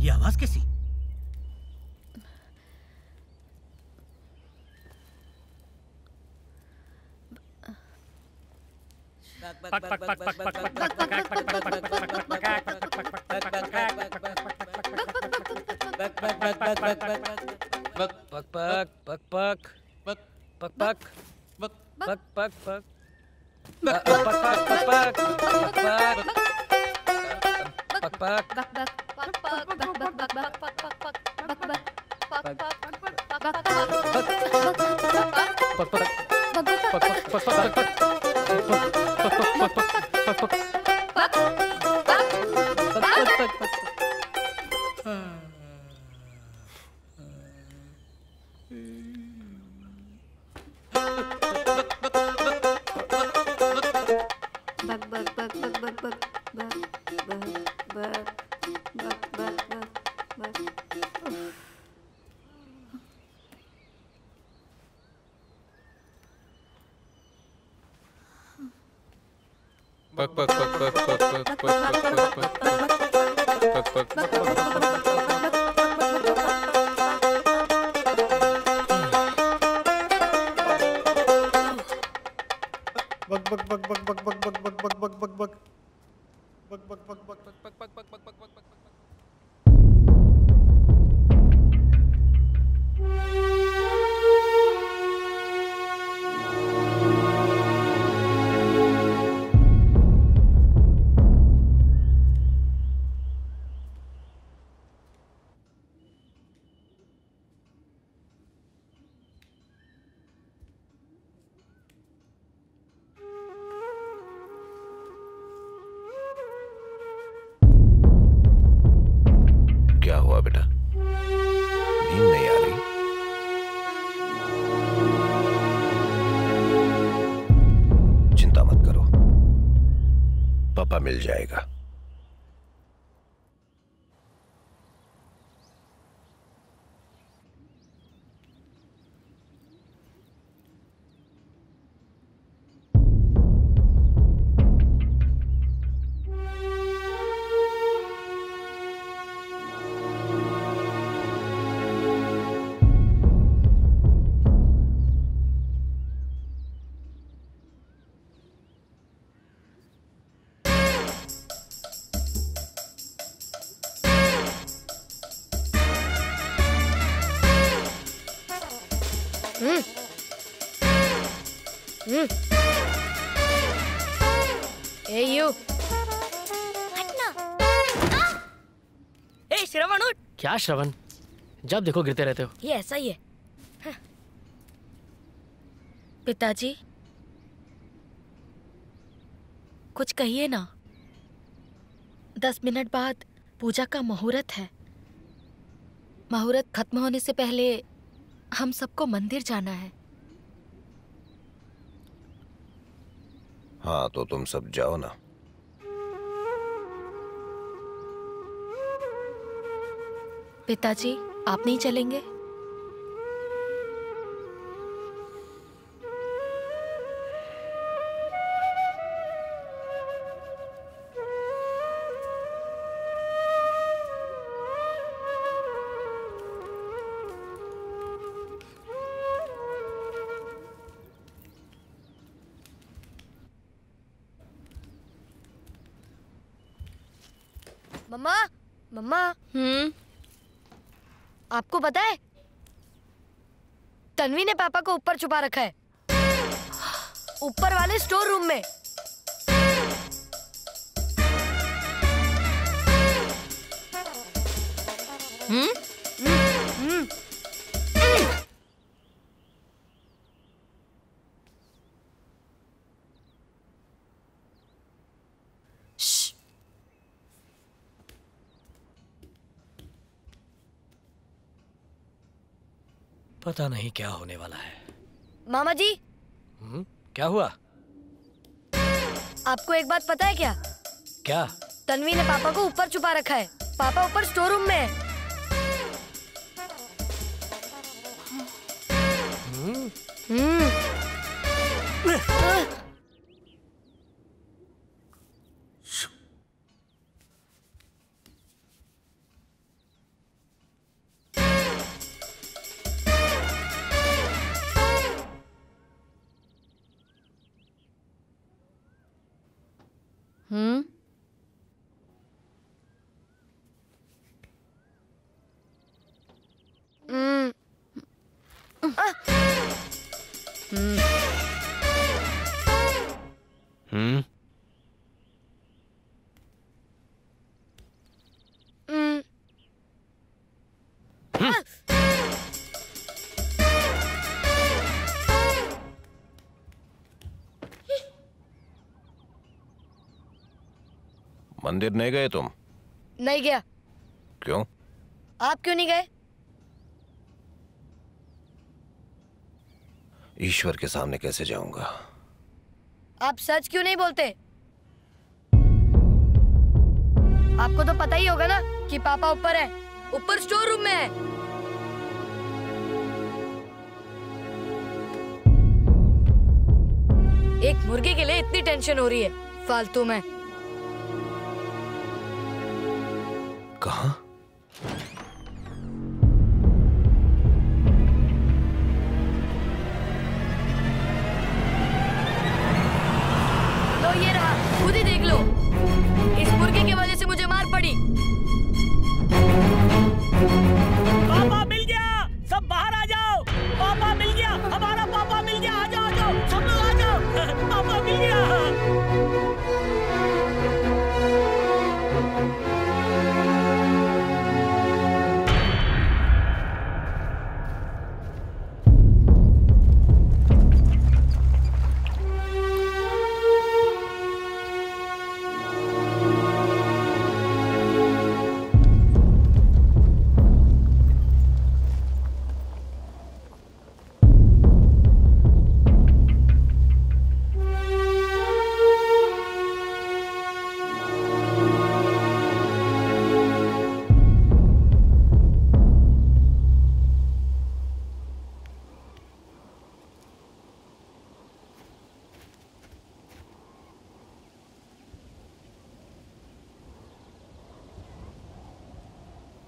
ये आवाज कैसी? पक पक पक पक पक पक पक पक क्या हुआ बेटा, नींद नहीं आ रही? चिंता मत करो, पापा मिल जाएगा। ए यू ए श्रवण उठ। क्या श्रवण, जब देखो गिरते रहते हो। ये ऐसा ही है। हाँ। पिताजी कुछ कहिए ना। 10 मिनट बाद पूजा का मुहूर्त है। मुहूर्त खत्म होने से पहले हम सबको मंदिर जाना है। हाँ तो तुम सब जाओ ना। पिताजी आप नहीं चलेंगे? मम्मा मम्मा आपको पता है तन्वी ने पापा को ऊपर छुपा रखा है, ऊपर वाले स्टोर रूम में। पता नहीं क्या होने वाला है। मामा जी क्या हुआ? आपको एक बात पता है क्या? क्या? तन्वी ने पापा को ऊपर छुपा रखा है। पापा ऊपर स्टोर रूम में है। मंदिर नहीं गए तुम? नहीं गया। क्यों? आप क्यों नहीं गए? ईश्वर के सामने कैसे जाऊंगा? आप सच क्यों नहीं बोलते? आपको तो पता ही होगा ना कि पापा ऊपर है, ऊपर स्टोर रूम में है। एक मुर्गे के लिए इतनी टेंशन हो रही है फालतू में। कहाँ? लो ये रहा, खुद ही देख लो। इस मुर्गे की वजह से मुझे मार पड़ी। पापा मिल गया, सब बाहर आ जाओ। पापा मिल गया, हमारा पापा मिल गया। आ जाओ, सब लोग आ जाओ। पापा मिल गया।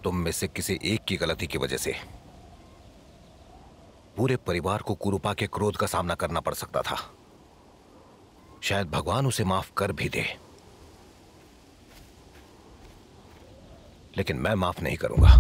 तुम में से किसी एक की गलती की वजह से पूरे परिवार को कुरूपा के क्रोध का सामना करना पड़ सकता था। शायद भगवान उसे माफ कर भी दे, लेकिन मैं माफ नहीं करूंगा।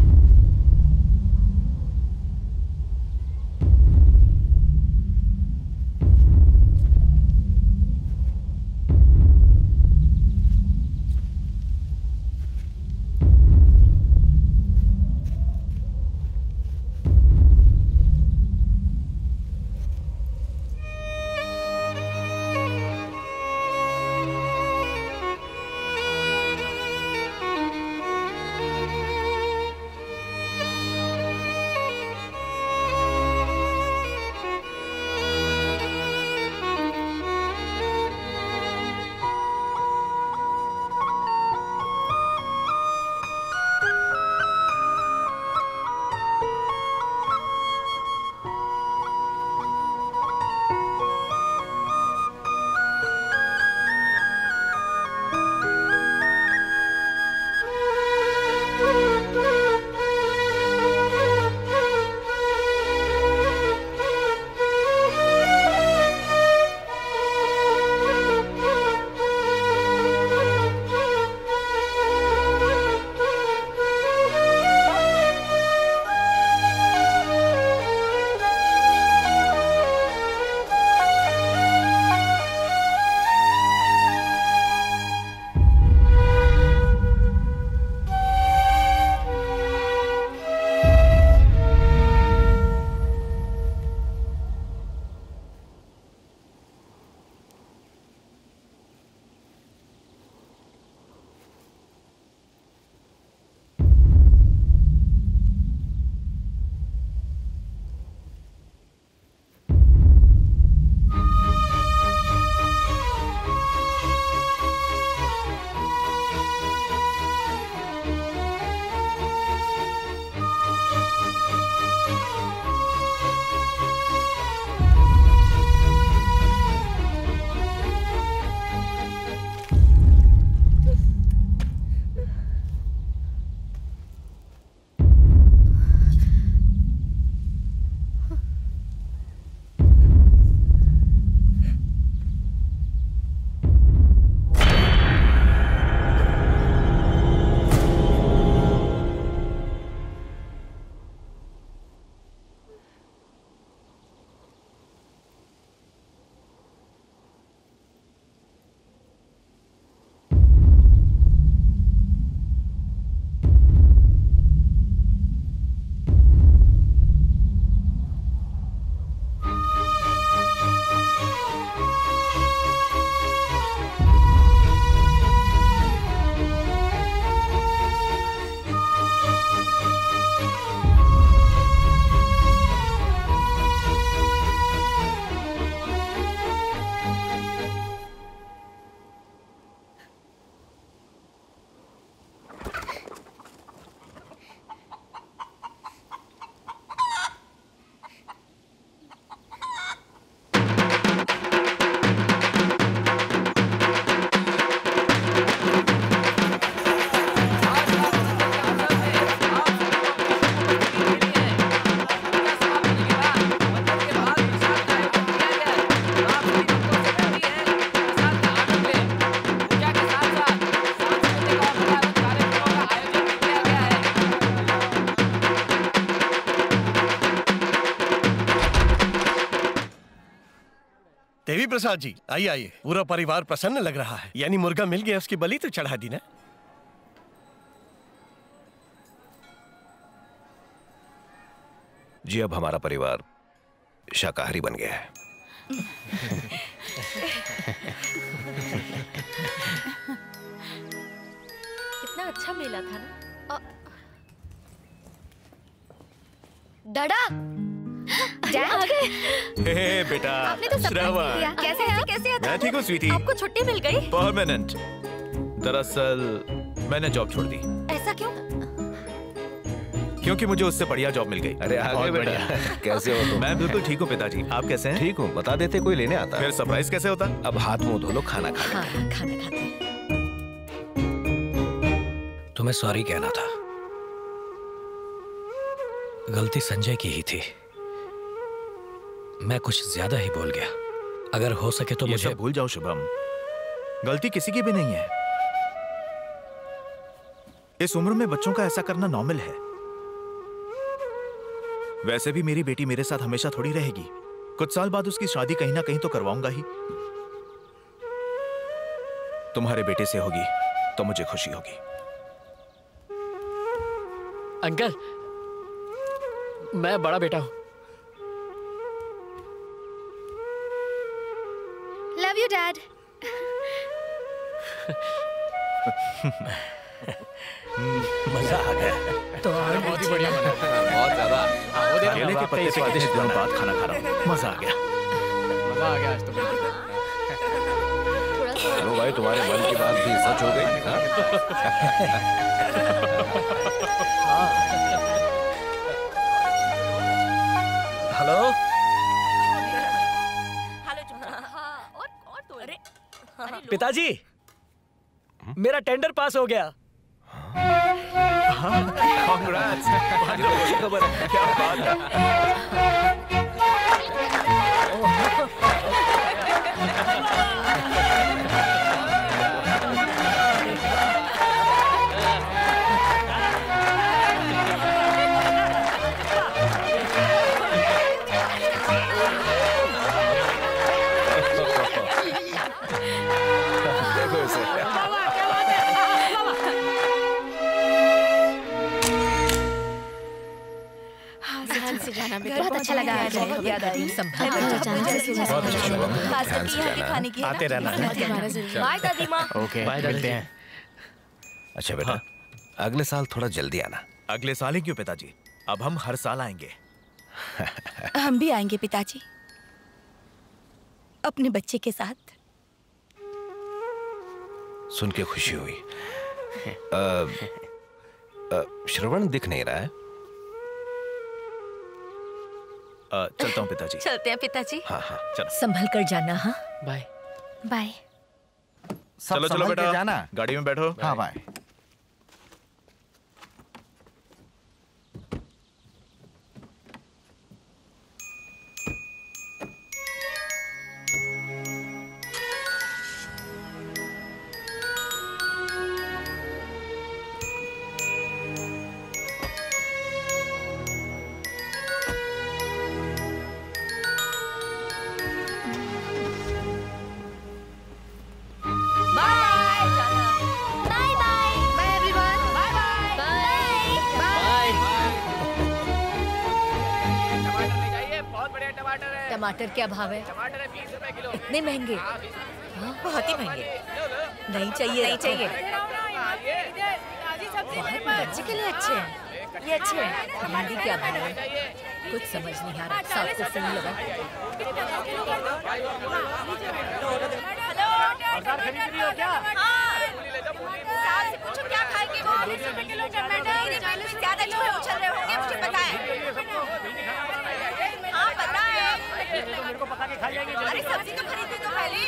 प्रसाद जी, आइए आइए। पूरा परिवार प्रसन्न लग रहा है। यानी मुर्गा मिल गया, उसकी बलि तो चढ़ा दी ना। जी अब हमारा परिवार शाकाहारी बन गया है। कितना अच्छा मेला था ना। दादा हे बेटा, आपने तो सरप्राइज दिया। कैसे हैं? कैसे हैं? मैं ठीक हूँ स्वीटी। आपको छुट्टी मिल गई? परमानेंट। दरअसल मैंने जॉब छोड़ दी ऐसा क्यों? क्योंकि मुझे उससे बढ़िया जॉब मिल गई। अरे आगे बेटा, कैसे हो तुम? मैं बिल्कुल ठीक हूँ पिताजी, आप कैसे हैं? ठीक हूँ, बता देते कोई लेने आता। फिर सरप्राइज कैसे होता? अब हाथ मुंह धो लो, खाना खा हाँ, खाना खाते हैं। तुम्हें सॉरी कहना था। गलती संजय की ही थी। मैं कुछ ज्यादा ही बोल गया। अगर हो सके तो मुझे सब भूल जाओ शुभम। गलती किसी की भी नहीं है। इस उम्र में बच्चों का ऐसा करना नॉर्मल है। वैसे भी मेरी बेटी मेरे साथ हमेशा थोड़ी रहेगी। कुछ साल बाद उसकी शादी कहीं ना कहीं तो करवाऊंगा ही। तुम्हारे बेटे से होगी तो मुझे खुशी होगी। अंकल, मैं बड़ा बेटा हूं। Love you dad. मजा आ गया। तो बहुत ही बढ़िया बना, बहुत ज्यादा। केले के पत्ते पे कितने दिनों बाद खाना खा रहा हूँ। मजा आ गया। मजा आ गया आज तो। चलो भाई, तुम्हारे मन की बात भी सच हो गई। हेलो पिताजी, मेरा टेंडर पास हो गया। कांग्रेट्स। खबर है, क्या बात है। बहुत अच्छा लगा। बहुत याद आई। आते रहना। बाय दादी माँ। ओके, मिलते हैं। अच्छा बेटा, अगले साल थोड़ा जल्दी आना। अगले साल ही क्यों पिताजी? अब हम हर साल आएंगे। हम भी आएंगे पिताजी, अपने बच्चे के साथ। सुन के खुशी हुई। श्रवण दिख नहीं रहा है। चलता हूँ पिताजी। चलते हैं पिताजी। हाँ हाँ चलो। संभल कर जाना। हाँ बाय बाय। चलो चलो बेटा, जाना गाड़ी में बैठो। हाँ बाय। टमाटर क्या भाव है? टमाटर 20 रुपए किलो। इतने महंगे? हाँ, बहुत ही महंगे। नहीं चाहिए, नहीं चाहिए। बहुत बच्चे के लिए अच्छे हैं। ये अच्छे हैं। भिंडी क्या भाव है? कुछ समझ नहीं आ रहा। साथ को फोन लगा। खरीद रही हो क्या? साहब से पूछो क्या खाएंगे वो? 20 रुपए किलो टमाटर। ज्यादा चूहे उछल रहे होंगे, मुझे पता है। हाँ पता है। मेरे को पका के खा जाएंगे। अरे सब्जी तो खरीदी तो पहले।